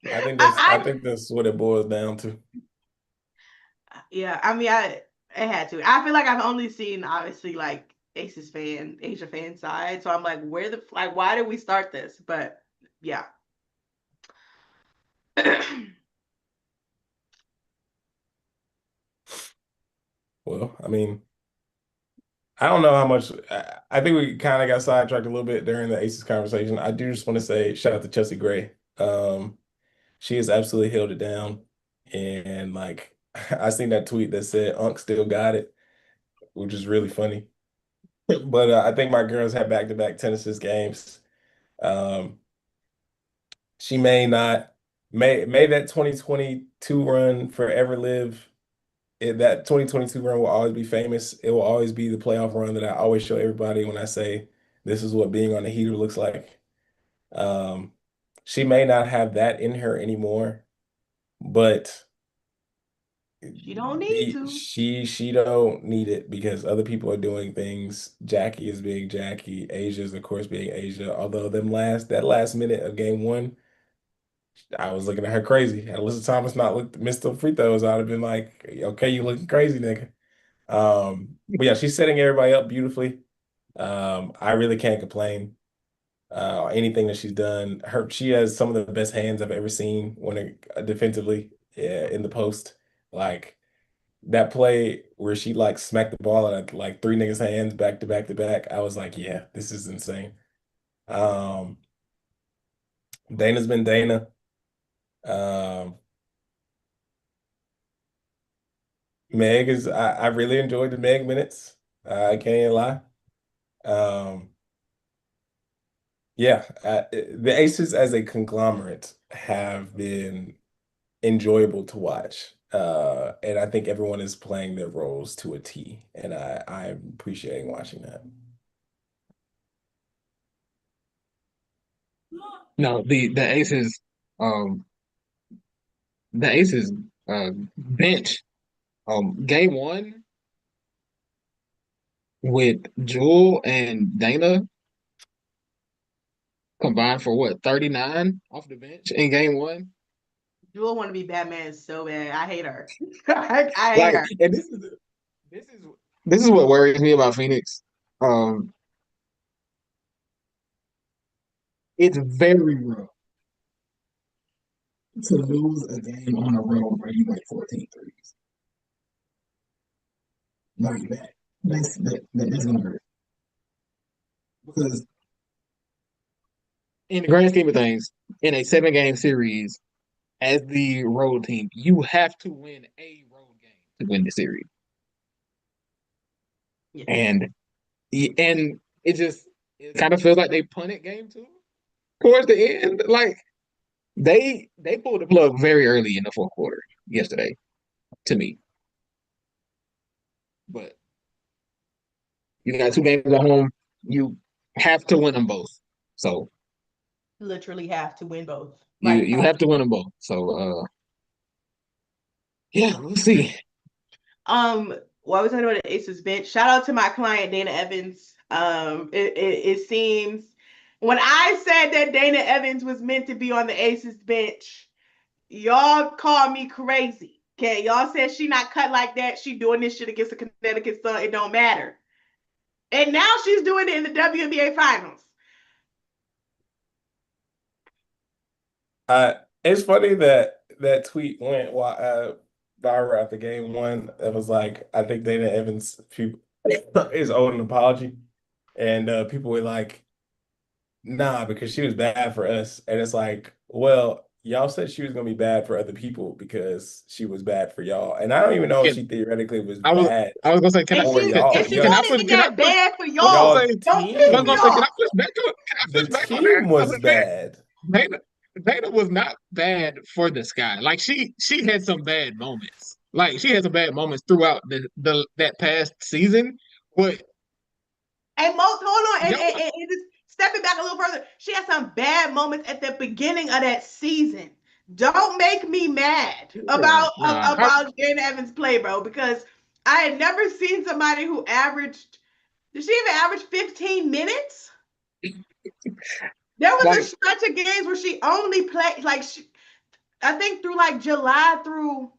I I, think that's what it boils down to. yeah, I mean, I had to. I feel like I've only seen obviously like Asia fan side, so I'm like, where the like, why did we start this? But yeah, Well, I mean, I don't know how much. I think we kind of got sidetracked a little bit during the Aces conversation. I do just want to say shout out to Chelsea Gray. She has absolutely held it down, and like I seen that tweet that said Unc still got it, which is really funny. But I think my girls have back-to-back tennis games. Um, she may not may that 2022 run forever live. That 2022 run will always be famous. It will always be the playoff run that I always show everybody when I say this is what being on the heater looks like. Um, she may not have that in her anymore, but you don't need to. she don't need it because other people are doing things. Jackie is being Jackie. Asia is of course being Asia. Although that last minute of game one, I was looking at her crazy. Had Alyssa Thomas not missed the free throws, I'd have been like, okay, you looking crazy, nigga. But yeah, she's setting everybody up beautifully. I really can't complain. Anything that she's done, she has some of the best hands I've ever seen when defensively, yeah, in the post. Like that play where she like smacked the ball at like three niggas' hands back to back to back. I was like, yeah, this is insane. Um, Dana's been Dana. Um, Meg is I really enjoyed the Meg minutes. I can't even lie. Um, yeah, the Aces as a conglomerate have been enjoyable to watch. And I think everyone is playing their roles to a T, and I'm appreciating watching that. No, the Aces, um, the Aces bench, game one with Jewel and Dana combined for what, 39 off the bench in game one? Jewel want to be Batman so bad. I hate her. I hate Like, her. and this is this is what worries me about Phoenix. Um, it's very rough to lose a game on the road where you make 14 threes. Like that. That's gonna hurt. Because in the grand scheme of things, in a 7 game series, as the road team, you have to win a road game to win the series. Yes. And it kind of feels like they punted game two towards the end. Like they pulled the plug very early in the fourth quarter yesterday, to me. But you got 2 games at home, you have to win them both. So Literally have to win both. you have to win them both. So yeah, we'll see. While we're talking about the Aces bench, shout out to my client Dana Evans. It seems when I said that Dana Evans was meant to be on the Aces bench, y'all called me crazy. Okay, y'all said she not cut like that. She doing this shit against the Connecticut Sun. It don't matter. And now she's doing it in the WNBA finals. It's funny that that tweet went viral after game one. It was like, I think Dana Evans is owed an apology, and people were like, nah, because she was bad for us. And it's like, well, y'all said she was gonna be bad for other people because she was bad for y'all. And I don't even know if Can, she theoretically was I was bad I was gonna say, And for and y'all. she can I wasn't push even can I that push bad for I was gonna y'all. Y'all say Don't piss I was me gonna team, say, can I off. push back to it? Can I the push back on that? team was Because bad. Dana, Dana was not bad for the Sky. Like she had some bad moments. Like she had some bad moments throughout the that past season. But And most, hold on, y'all, and just stepping back a little further, she had some bad moments at the beginning of that season. Don't make me mad nah, about Jane Evans' play, bro, because I had never seen somebody who averaged. Did she even average 15 minutes? There was a like stretch of games where she only played I think through like July through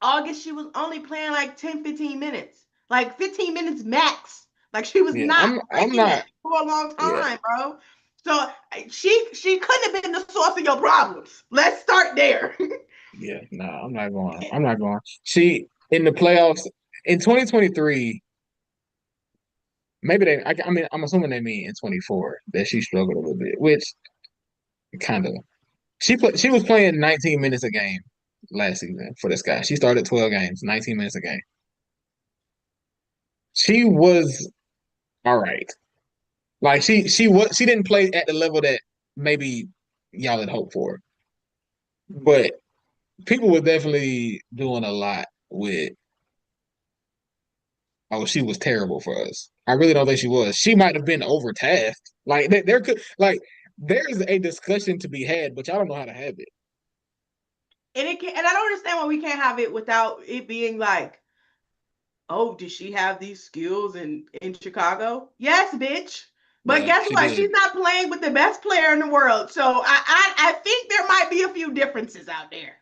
August, she was only playing like 10, 15 minutes, like 15 minutes max. Like she was yeah, not I'm breaking not that for a long yeah. time, bro. So she couldn't have been the source of your problems. Let's start there. Yeah, no, I'm not going. I'm not going. She in the playoffs in 2023. Maybe I mean, I'm assuming they mean in 24 that she struggled a little bit, which kind of. She was playing 19 minutes a game last season for this guy. She started 12 games, 19 minutes a game. She was all right. Like she didn't play at the level that maybe y'all had hoped for, but people were definitely doing a lot with. Oh, she was terrible for us. I really don't think she was. She might have been overtasked. Like there could like there's a discussion to be had, but y'all don't know how to have it. And I don't understand why we can't have it without it being like, oh, did she have these skills in Chicago? Yes, bitch. But Yeah, guess she what? did. She's not playing with the best player in the world. So I think there might be a few differences out there.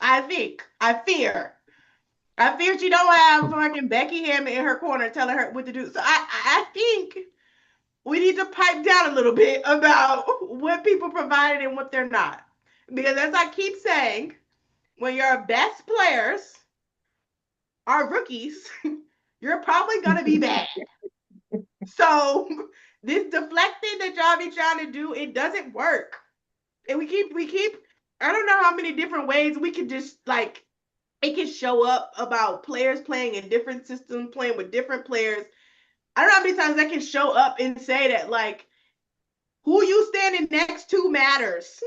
I think. I fear. I fear she don't have fucking Becky Hammond in her corner telling her what to do. So I think we need to pipe down a little bit about what people provided and what they're not. Because as I keep saying, when your best players are rookies, you're probably gonna be bad. So this deflecting that y'all be trying to do, it doesn't work. And we keep, I don't know how many different ways we could just like it can show up about players playing in different systems, playing with different players. I don't know how many times I can show up and say that like who you standing next to matters.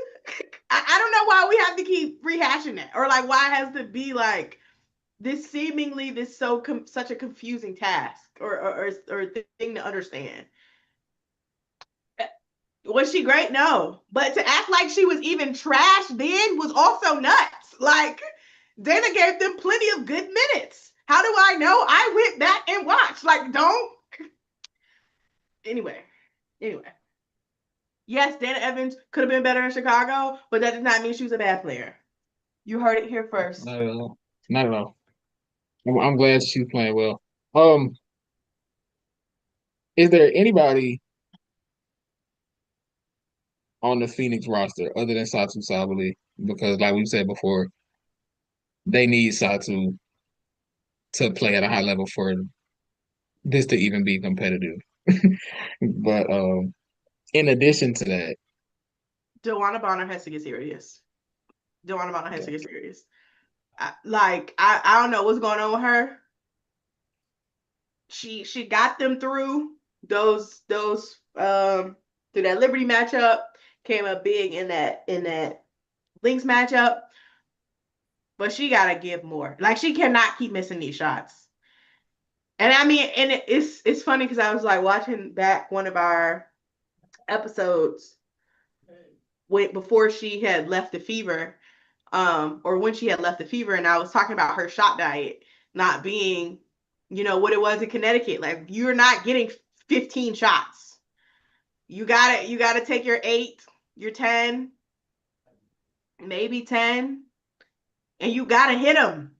I don't know why we have to keep rehashing that, or like why it has to be like this seemingly this such a confusing task or thing to understand. Was she great? No, but to act like she was even trash then was also nuts. Like Dana gave them plenty of good minutes. How do I know? I went back and watched. Like, don't. Anyway. Yes, Dana Evans could have been better in Chicago, but that does not mean she was a bad player. You heard it here first. Not at all. Not at all. I'm glad she's playing well. Um, is there anybody on the Phoenix roster other than Satu Sabali? Because, like we said before, they need Satu to play at a high level for this to even be competitive. But in addition to that, DeWanna Bonner has to get serious. DeWanna Bonner has to get serious. I don't know what's going on with her. She got them through those through that Liberty matchup, came up big in that Lynx matchup, but she gotta give more. Like she cannot keep missing these shots. And I mean, and it's funny because I was like watching back one of our episodes before she had left the Fever, or when she had left the Fever, and I was talking about her shot diet not being, what it was in Connecticut. Like you're not getting 15 shots. You gotta take your 8, your 10, maybe 10, and you gotta hit them.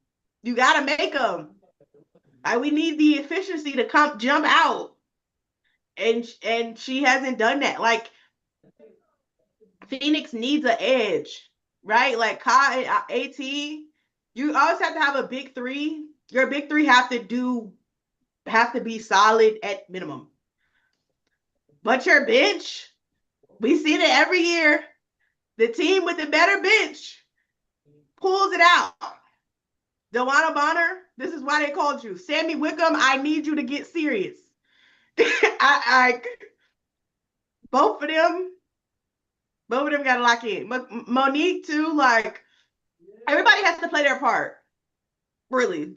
You gotta make them. We need the efficiency to jump out, and she hasn't done that. Like Phoenix needs an edge, right? Like Ka and AT, you always have to have a big three. Your big three have to be solid at minimum. But your bench, we see it every year. The team with the better bench pulls it out. DeWanna Bonner, this is why they called you. Sammy Wickham, I need you to get serious. Both of them got to lock in. Monique too, like everybody has to play their part, really.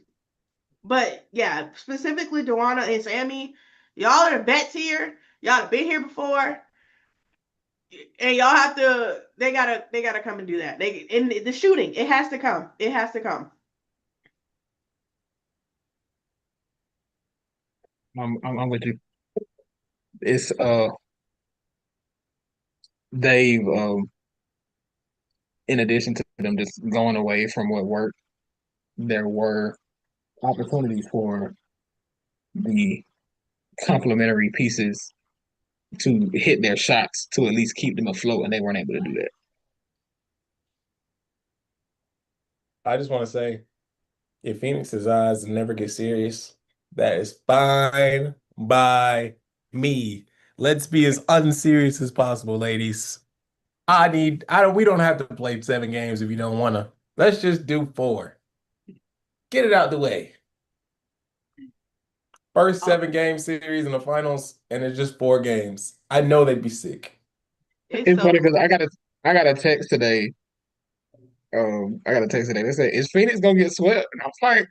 But yeah, specifically DeWanna and Sammy, y'all are the vets here. Y'all have been here before, and y'all have to. They gotta come and do that. In the shooting, it has to come. It has to come. I'm with you. It's they've in addition to them just going away from what worked, there were opportunities for the complementary pieces to hit their shots to at least keep them afloat, and they weren't able to do that. I just want to say, if Phoenix's eyes never get serious, that is fine by me. Let's be as unserious as possible, ladies. We don't have to play 7 games if you don't want to. Let's just do 4. Get it out the way. First 7-game series in the finals, and it's just 4 games. I know they'd be sick. It's funny because I got a text today. I got a text today. They said, "Is Phoenix gonna get swept?" And I was like,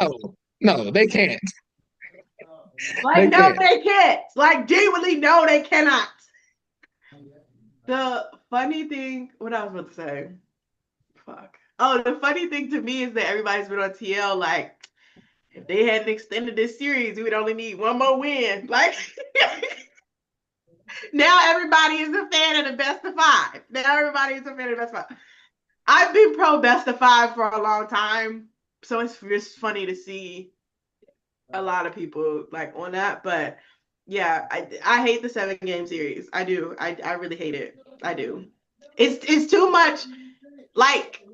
"No, no, they can't. Like, They no, can't." they can't. Like, genuinely, no, they cannot. The funny thing, what I was about to say, fuck. Oh, the funny thing to me is that everybody's been on TL like, if they hadn't extended this series, we would only need one more win. Like, now everybody is a fan of the best of 5. Now everybody is a fan of the best of 5. I've been pro best of 5 for a long time, so it's just funny to see a lot of people like on that. But Yeah, I hate the 7 game series. I do. I really hate it. I do. It's too much like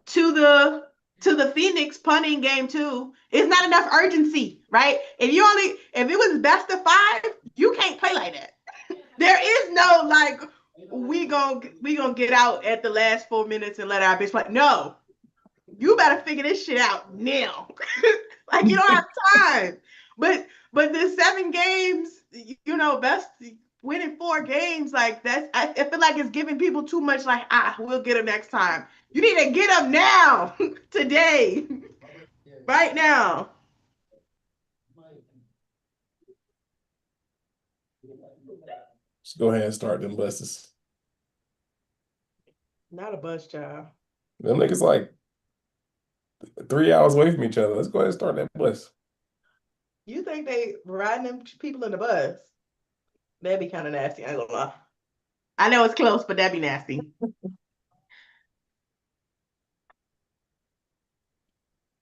to the Phoenix punting game too. It's not enough urgency, right? If it was best of 5, you can't play like that. There is no like we gonna get out at the last 4 minutes and let our bitch play. No, you better figure this shit out now. Like you don't have time. But the 7 games, you know, best winning 4 games, like I feel like it's giving people too much. Like we'll get them next time. You need to get them now, today, right now. Just go ahead and start them buses. Not a bus child. Them niggas like 3 hours away from each other. Let's go ahead and start that bus. You think they riding them people in the bus? That'd be kind of nasty. I ain't gonna lie. I know it's close, but that'd be nasty.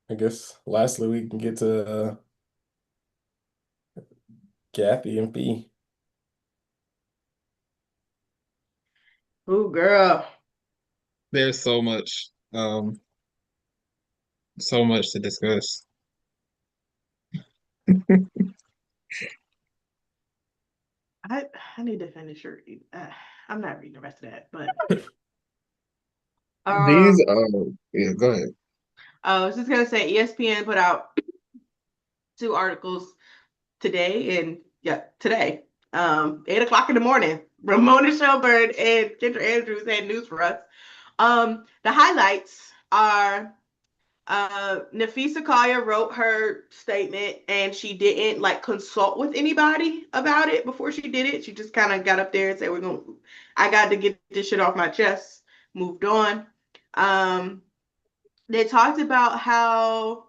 I guess lastly we can get to Cathy and Phee. Ooh, girl. There's so much to discuss. I need to finish her. I'm not reading the rest of that, but These yeah, go ahead. I was just gonna say ESPN put out 2 articles today and today. 8 o'clock in the morning. Ramona Shelburne and Kendra Andrews had news for us. The highlights are Napheesa Collier wrote her statement and she didn't like consult with anybody about it before she did it. She just kind of got up there and said, I got to get this shit off my chest, moved on. They talked about how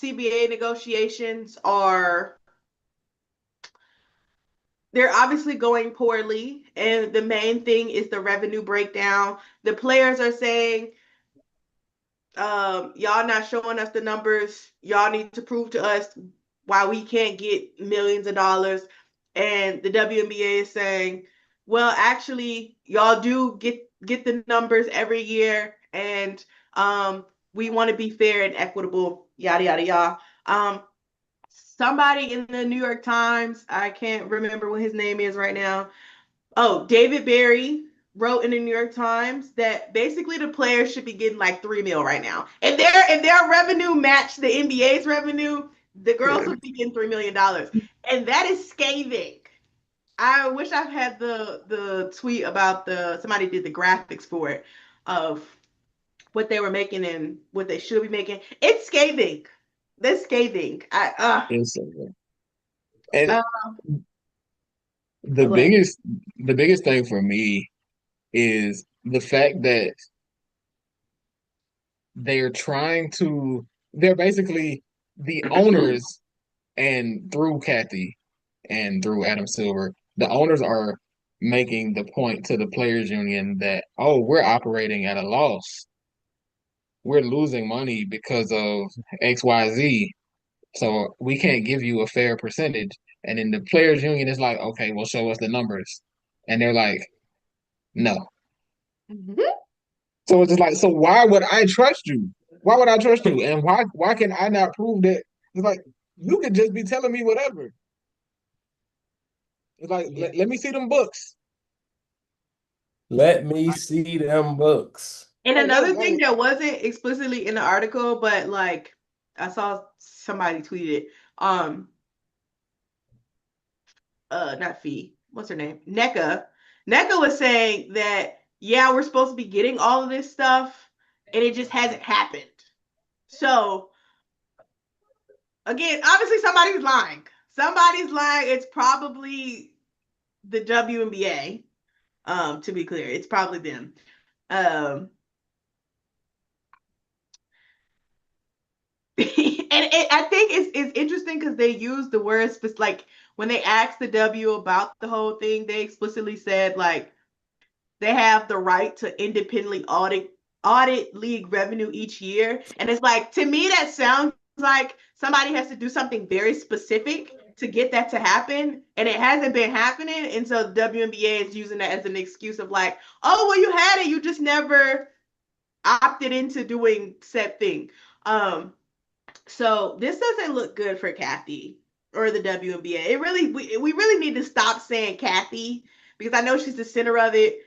CBA negotiations they're obviously going poorly. And the main thing is the revenue breakdown. The players are saying, y'all not showing us the numbers. Y'all need to prove to us why we can't get millions of dollars. And the WNBA is saying, well, actually, y'all do get the numbers every year, and we want to be fair and equitable, yada yada yada. Somebody in the New York Times, I can't remember what his name is right now. Oh, David Berry wrote in the New York Times that basically the players should be getting like 3 mil right now. If their revenue matched the NBA's revenue, the girls would be getting $3 million, and that is scathing. I wish I had the tweet about somebody did the graphics for it of what they were making and what they should be making. It's scathing. That's scathing. It's, and uh, the what? biggest the biggest thing for me is the fact that they're basically the owners, and through Cathy and through Adam Silver, the owners are making the point to the players union that, oh, we're operating at a loss. We're losing money because of XYZ. So we can't give you a fair percentage. And then the players union is like, okay, well, show us the numbers. And they're like, no. So it's just like, so why would I trust you? Why would I trust you? And why can I not prove that? It's like you could just be telling me whatever. It's like let me see them books. Let me see them books. And Like another thing that wasn't explicitly in the article, but like I saw somebody tweet it. Not Phee. What's her name? NECA. NECA was saying that yeah, we're supposed to be getting all of this stuff, and it just hasn't happened. So again, obviously somebody's lying. Somebody's lying. It's probably the WNBA. To be clear, it's probably them. Um, I think it's interesting because they use the words like when they asked the W about the whole thing, they explicitly said like they have the right to independently audit league revenue each year. And it's like to me that sounds like somebody has to do something very specific to get that to happen, and it hasn't been happening. And so the WNBA is using that as an excuse of like, oh, well, you had it, you just never opted into doing said thing. So this doesn't look good for Cathy or the WNBA. It really, we really need to stop saying Cathy because I know she's the center of it.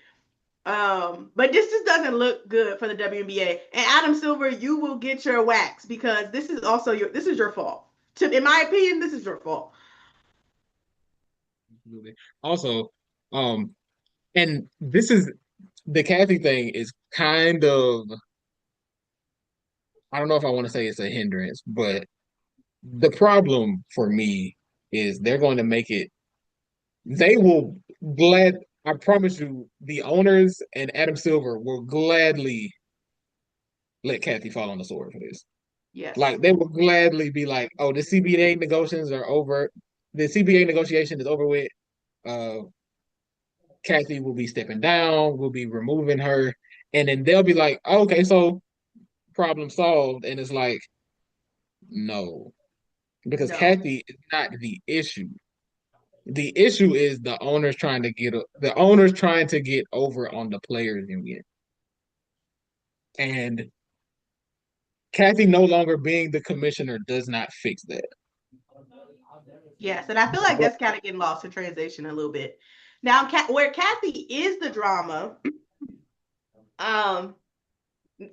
But this just doesn't look good for the WNBA. And Adam Silver, you will get your wax because this is also your fault. In my opinion, this is your fault. Absolutely. Also, and this is the Cathy thing is kind of, I don't know if I want to say it's a hindrance, but the problem for me is they're going to make it, they will glad, I promise you, the owners and Adam Silver will gladly let Cathy fall on the sword for this. Yes. Like they will gladly be like, "Oh, the CBA negotiations are over. The CBA negotiation is over with. Uh, Cathy will be stepping down. We'll be removing her, and then they'll be like, okay, so problem solved." And it's like, no, because No. Cathy is not the issue. The issue is the owners trying to get over on the players union, and Cathy no longer being the commissioner does not fix that. Yes, and I feel like But that's kind of getting lost in translation a little bit. Now, where Cathy is the drama, um,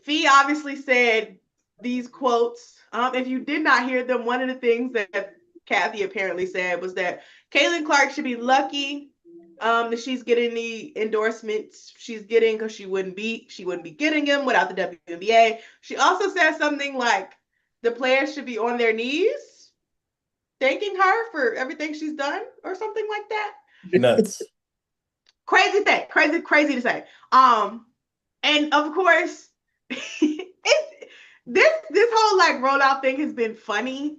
Phee obviously said these quotes. If you did not hear them, one of the things that Cathy apparently said was that Caitlin Clark should be lucky that she's getting the endorsements she's getting because she wouldn't be getting them without the WNBA. She also said something like the players should be on their knees thanking her for everything she's done or something like that. Nuts. Crazy thing, crazy to say. And of course, it's this whole like rollout thing has been funny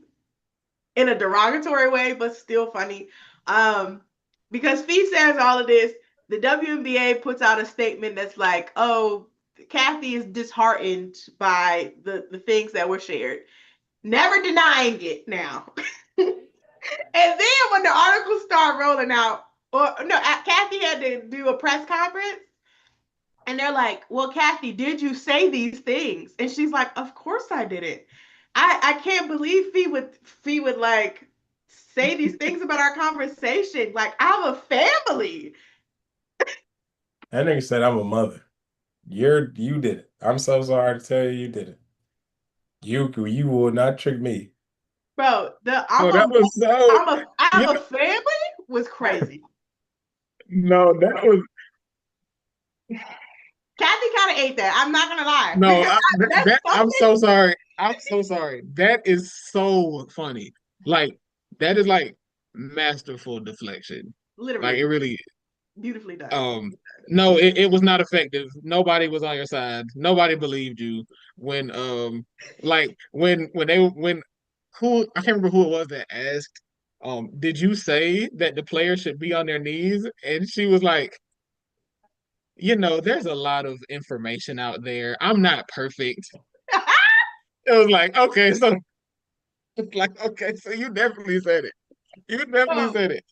in a derogatory way, but still funny. Because Phee says all of this, the WNBA puts out a statement that's like, "Oh, Cathy is disheartened by the things that were shared, never denying it now." And then when the articles start rolling out, or no, Cathy had to do a press conference, and they're like, "Well, Cathy, did you say these things?" And she's like, "Of course I didn't. I can't believe Phee would like say these things about our conversation. Like, I have a family." That nigga said I'm a mother. You did it. I'm so sorry to tell you you did it. You will not trick me. Bro, the oh, that was so I you have know, a family was crazy. no, that was Cathy kind of ate that. I'm not gonna lie no, because that's I'm something. so sorry. I'm so sorry. That is so funny. Like that is like masterful deflection. Like it Literally really beautifully done. um no, it was not effective. Nobody was on your side. Nobody believed you when like when who I can't remember who it was that asked did you say that the players should be on their knees? And she was like, there's a lot of information out there. I'm not perfect. It was like, okay, so it's like, okay, so you definitely said it. You definitely Bro, said it.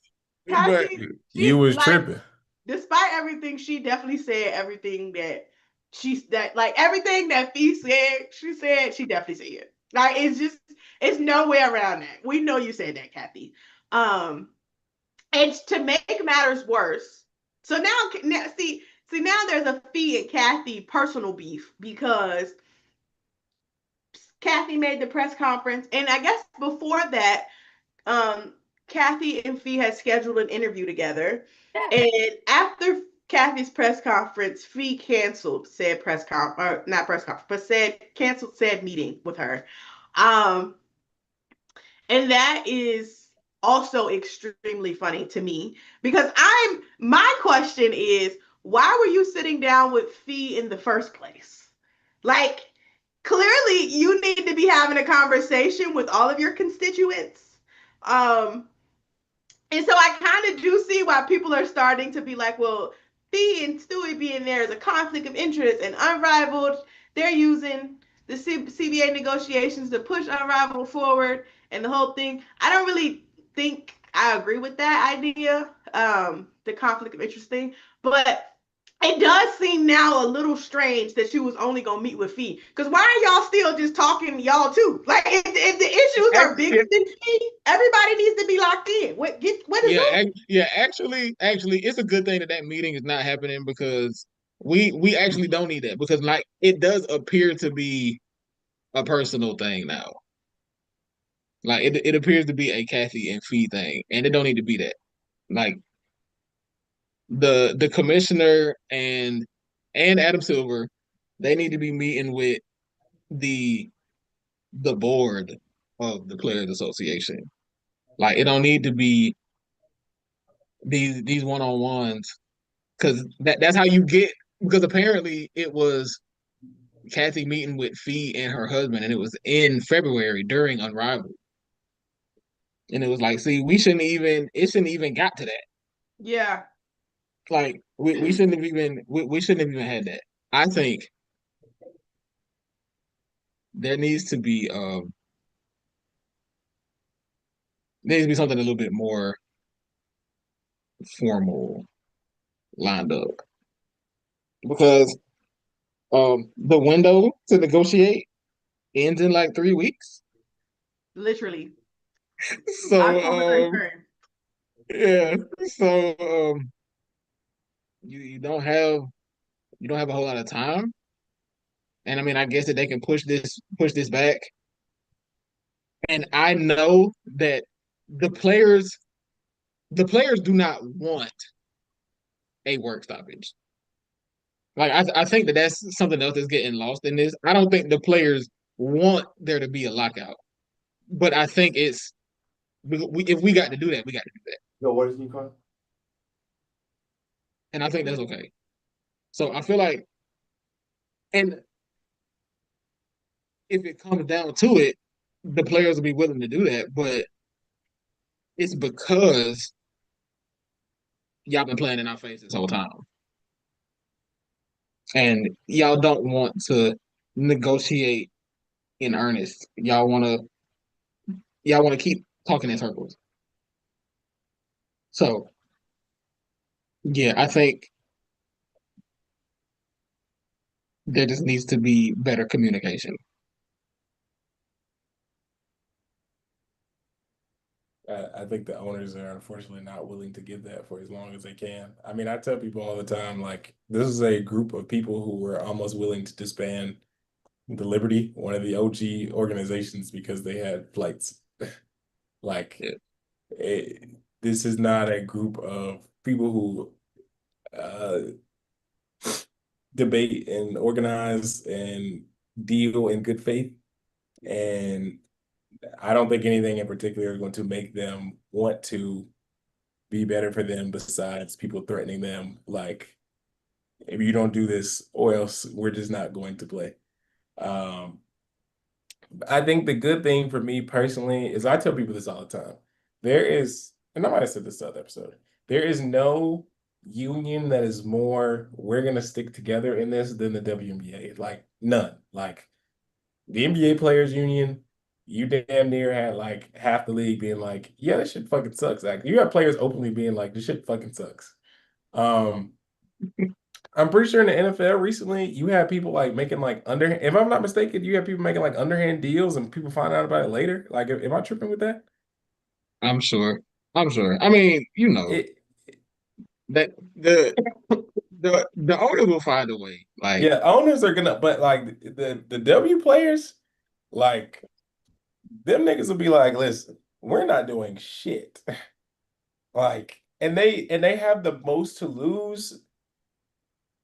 But Cathy, You she was like tripping. despite everything, she definitely said everything that like everything that Phee said, she definitely said it. Like it's no way around that. We know you said that, Cathy. Um, and to make matters worse, so now see now there's a Phee and Cathy personal beef because Cathy made the press conference, and I guess before that, um, Cathy and Phee had scheduled an interview together, and after Cathy's press conference, Phee canceled said press conference, or not press conference, but said canceled said meeting with her, um, and that is also extremely funny to me because my question is why were you sitting down with Phee in the first place? Like clearly you need to be having a conversation with all of your constituents. Um, and so I kind of do see why people are starting to be like, well, Phee and Stewie being there is a conflict of interest and Unrivaled. They're using the CBA negotiations to push Unrivaled forward and the whole thing. I don't really think I agree with that idea, the conflict of interest thing, but it does seem now a little strange that she was only gonna meet with Phee. Because why are y'all still just talking y'all too? Like if the issues are bigger Actually, than Phee, everybody needs to be locked in. What is yeah, that? yeah. Actually, it's a good thing that that meeting is not happening because we actually don't need that because like it does appear to be a personal thing now. Like it appears to be a Cathy and Phee thing, and it don't need to be that. Like the commissioner and Adam Silver, they need to be meeting with the the board of the Players Association. Like it don't need to be these one on ones because that's how you get because apparently it was Cathy meeting with Phee and her husband, and it was in February during Unrivaled, and it was like, see, we shouldn't even it shouldn't even got to that. Yeah. Like we shouldn't have even we shouldn't have even had that. I think there needs to be there needs to be something a little bit more formal lined up because the window to negotiate ends in like 3 weeks. Literally. So October 31st. yeah, so you you don't have a whole lot of time, and I mean I guess that they can push this back, and I know that the players the players do not want a work stoppage. Like I think that that's something else that's getting lost in this. I don't think the players want there to be a lockout, but I think it's if we got to do that, we got to do that, Yo, what is he called? and I think that's okay. So I feel like, and if it comes down to it, the players will be willing to do that, but it's because y'all been playing in our face this whole time, and y'all don't want to negotiate in earnest. Y'all want to keep talking in circles. So yeah, I think there just needs to be better communication. I think the owners are unfortunately not willing to give that for as long as they can. I mean, I tell people all the time, like, this is a group of people who were almost willing to disband the Liberty, one of the OG organizations, because they had flights. Like, Yeah. this is not a group of people who uh, debate and organize and deal in good faith. And I don't think anything in particular is going to make them want to be better for them besides people threatening them. Like, if you don't do this, or else we're just not going to play. Um, I think the good thing for me personally is I tell people this all the time. There is, and I might have said this the other episode, there is no union that is more, we're going to stick together in this than the WNBA. Like, none. Like, the NBA Players Union, you damn near had like half the league being like, yeah, this shit fucking sucks. Like, you have players openly being like, this shit fucking sucks. Um, I'm pretty sure in the NFL recently, you had people like making like if I'm not mistaken, you have people making like underhand deals and people find out about it later. Like, am I tripping with that? I'm sure. I'm sure. I mean, you know It, that the owners will find a way. Like yeah, owners are gonna, but like the W players, like them niggas will be like, listen, we're not doing shit. Like, and they have the most to lose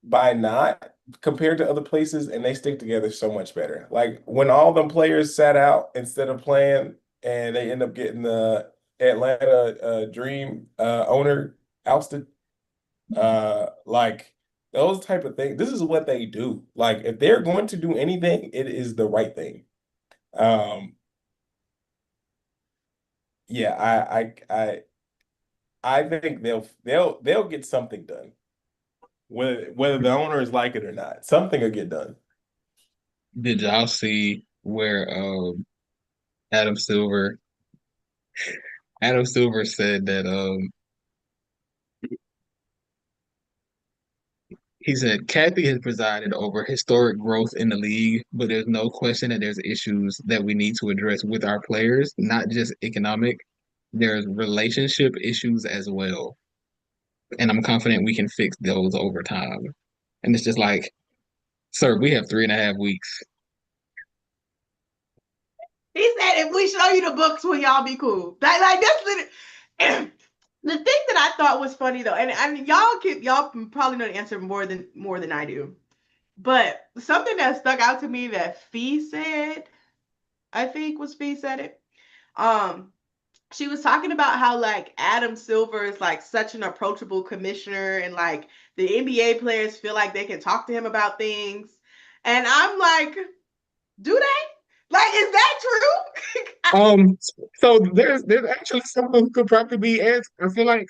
by not compared to other places, and they stick together so much better. Like when all them players sat out instead of playing, and they end up getting the Atlanta Dream owner ousted. Like those type of things. This is what they do. Like if they're going to do anything, it is the right thing. Um, yeah, I think they'll get something done. Whether the owners like it or not, something will get done. did y'all see where Adam Silver Adam Silver said that he said Kathy has presided over historic growth in the league, but there's no question that there's issues that we need to address with our players, not just economic. There's relationship issues as well. And I'm confident we can fix those over time. And it's just like, sir, we have 3.5 weeks. He said, if we show you the books, will y'all be cool? Like that's literally the thing that I thought was funny though, and y'all probably know the answer more than I do. But something that stuck out to me that Phee said, I think was Phee said it. Um, she was talking about how like Adam Silver is like such an approachable commissioner, and like the NBA players feel like they can talk to him about things. And I'm like, do they? Like, is that true? Um, so there's actually someone who could probably be asked. I feel like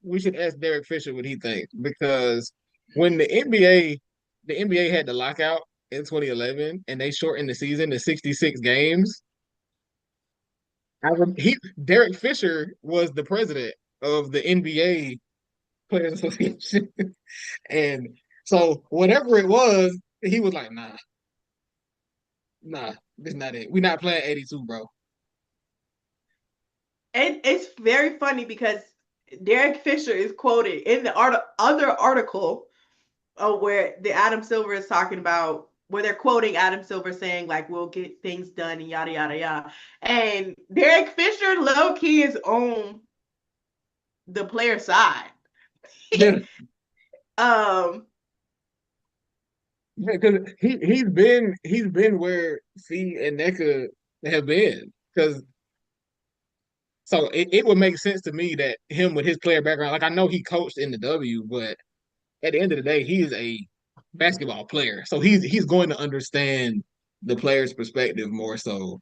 we should ask Derek Fisher what he thinks because when the NBA had the lockout in 2011 and they shortened the season to 66 games, Derek Fisher was the president of the NBA Players Association, and so whatever it was, he was like, nah, this not it. We're not playing 82, bro. And it's very funny because Derek Fisher is quoted in the other article where the Adam Silver is talking about where they're quoting Adam Silver saying like we'll get things done and yada yada yada. And Derek Fisher low key is on the player side. Yeah, um because he's been where Fee and NECA have been. Because so it would make sense to me that him with his player background, like I know he coached in the W, but at the end of the day, he is a basketball player. So he's going to understand the player's perspective more so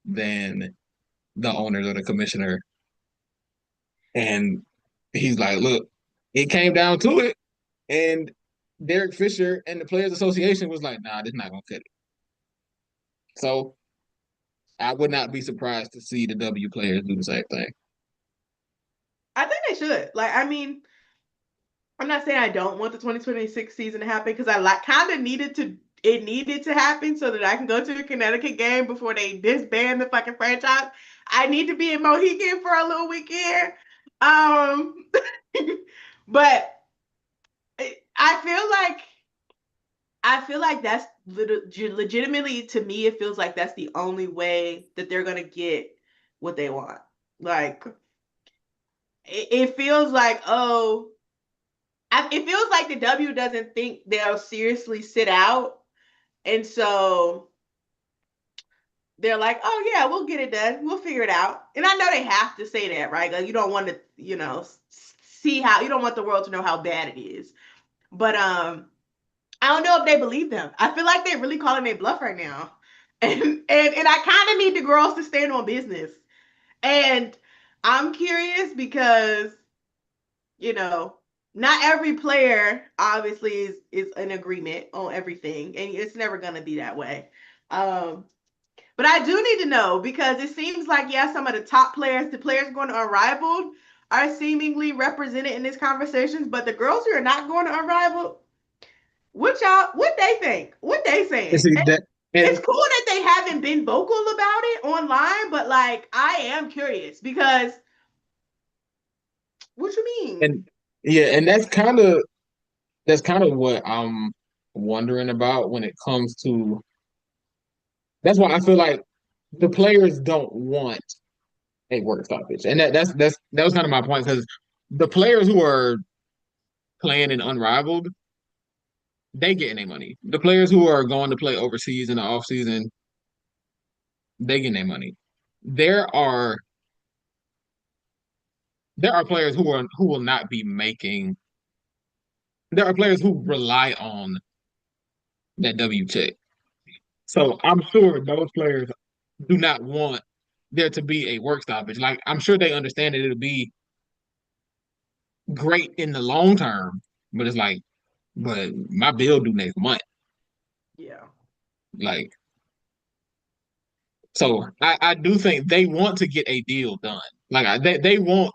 than the owners or the commissioner. And he's like, look, it came down to it. And Derek Fisher and the Players Association was like, nah, this not gonna cut it. So I would not be surprised to see the W players do the same thing. I think they should. Like I mean, I'm not saying I don't want the 2026 season to happen because I like kind of needed to happen so that I can go to the Connecticut game before they disband the fucking franchise. I need to be in Mohegan for a little weekend. Um, but I feel like that's legitimately to me. It feels like that's the only way that they're gonna get what they want. Like it feels like it feels like the W doesn't think they'll seriously sit out, and so they're like, "Oh yeah, we'll get it done. We'll figure it out." And I know they have to say that, right? Like you don't want to, see how you don't want the world to know how bad it is. But I don't know if they believe them. I feel like they're really calling their bluff right now, and I kind of need the girls to stand on business. And I'm curious because you know, not every player obviously is in agreement on everything, and it's never gonna be that way. Um, but I do need to know because it seems like yeah, some of the top players, the players going to Unrivaled, are seemingly represented in these conversations, but the girls who are not going to Unrivaled, what they think, what they And saying. see that, It's and cool that they haven't been vocal about it online, but like I am curious because what you mean? and yeah, and that's kind of what I'm wondering about when it comes to. That's why I feel like the players don't want a work stoppage, and that was kind of my point because the players who are playing in Unrivaled, they getting their money. The players who are going to play overseas in the off season, they getting their money. There are there are players who will not be making. There are players who rely on that W check. So I'm sure those players do not want there to be a work stoppage. Like I'm sure they understand that it'll be great in the long term, but it's like, but my bill due next month. Yeah. Like, so I do think they want to get a deal done. Like they want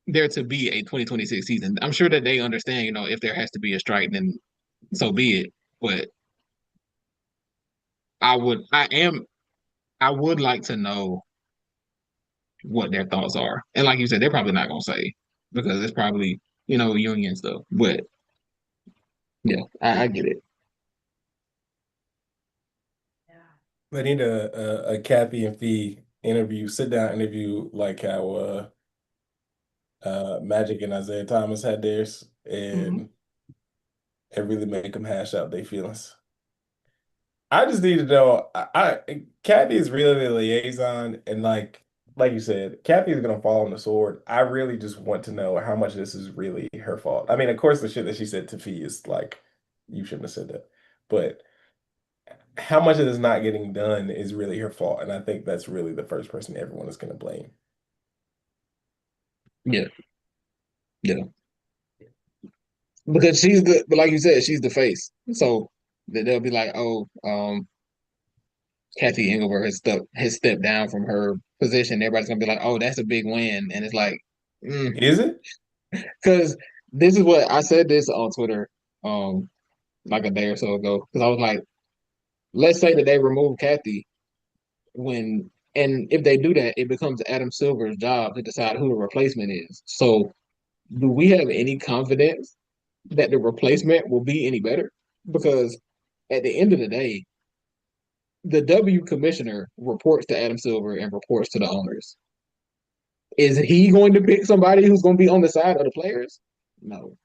there to be a 2026 season. I'm sure that they understand, if there has to be a strike, then so be it. But I would, I would like to know what their thoughts are. And like you said, they're probably not gonna say because it's probably, union stuff. But yeah, I get it. Yeah. They need a Cathy and Phee interview, sit down interview like how Magic and Isaiah Thomas had theirs, Mhm. and really make them hash out their feelings. I just need to know. Cathy is really the liaison, and like you said, Cathy is gonna fall on the sword. I really just want to know how much of this is really her fault. I mean, of course, the shit that she said to Phee is like, you shouldn't have said that, but how much of this not getting done is really her fault, and I think that's really the first person everyone is gonna blame. Yeah, yeah. Because but like you said, she's the face. So they'll be like, oh, Cathy Englebert has stepped down from her position. Everybody's gonna be like, oh, that's a big win, and it's like, Is it? because this is what I said this on Twitter, like a day or so ago. Because I was like, let's say that they remove Cathy and if they do that, it becomes Adam Silver's job to decide who the replacement is. So, do we have any confidence that the replacement will be any better? Because at the end of the day, the W commissioner reports to Adam Silver and reports to the owners. Is he going to pick somebody who's going to be on the side of the players? No.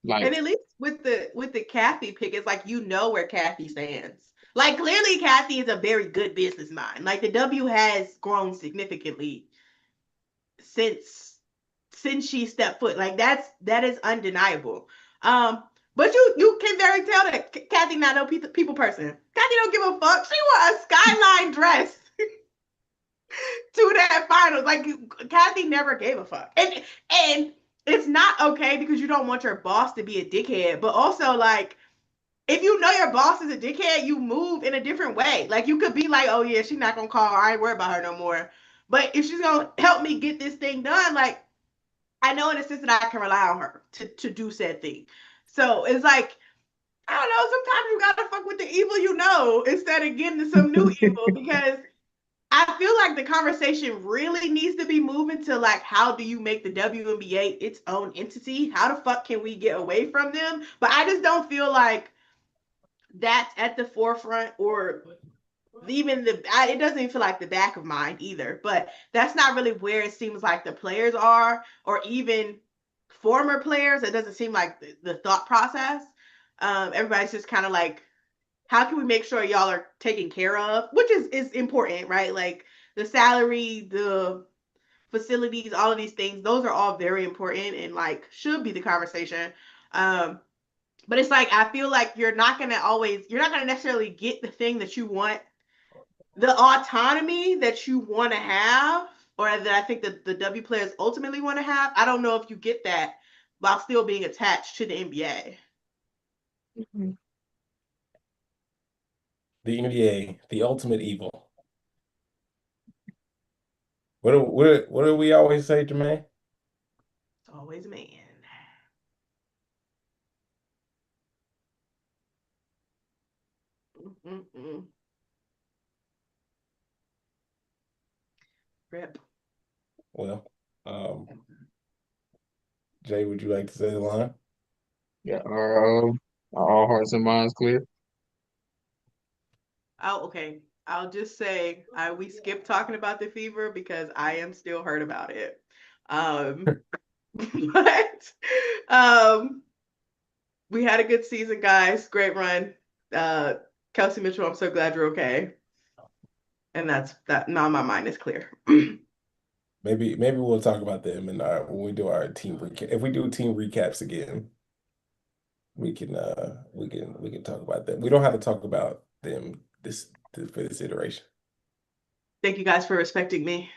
And Like, at least with the Cathy pick, it's like where Cathy stands. Like clearly Cathy is a very good business mind. Like the W has grown significantly since she stepped foot. Like that is undeniable. But you can very tell that Cathy not no people person. Cathy don't give a fuck. She wore a skyline dress to that finals. Like Cathy never gave a fuck. And it's not okay because you don't want your boss to be a dickhead, but also like if you know your boss is a dickhead, you move in a different way. Like you could be like, oh yeah, she's not gonna call. I ain't worried about her no more. But if she's gonna help me get this thing done, like I know in a sense that I can rely on her to do said thing. So it's like I don't know. Sometimes you gotta fuck with the evil you know instead of getting to some new evil because I feel like the conversation really needs to be moving to like how do you make the WNBA its own entity? How the fuck can we get away from them? But I just don't feel like that's at the forefront or even it doesn't even feel like the back of mind either. But that's not really where it seems like the players are or even former players. It doesn't seem like the thought process. Everybody's just kind of like how can we make sure y'all are taken care of, which is important, right? Like the salary, the facilities, all of these things, those are all very important and like should be the conversation. um but it's like I feel like you're not gonna necessarily get the thing that you want, the autonomy that you want to have, or that I think that the W players ultimately want to have. I don't know if you get that while still being attached to the NBA. The NBA, the ultimate evil. What do we always say, Jermaine? It's always a man. Mm-mm-mm. Rip. Well, Jay, would you like to say the line? yeah, are all hearts and minds clear? Oh, okay. I'll just say we skipped talking about the fever because I am still hurt about it. Um, but um, we had a good season, guys. Great run. Uh, Kelsey Mitchell, I'm so glad you're okay. And that's that. Now my mind is clear. Maybe we'll talk about them in our when we do our team recap. If we do team recaps again, we can talk about them. We don't have to talk about them for this iteration. Thank you guys for respecting me.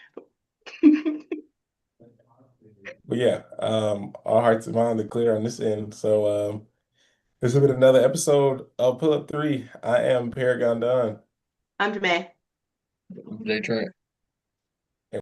But yeah, all hearts and minds are clear on this end. So this has been another episode of Pull Up 3. I am Paragon Don. I'm Jamae. J Track.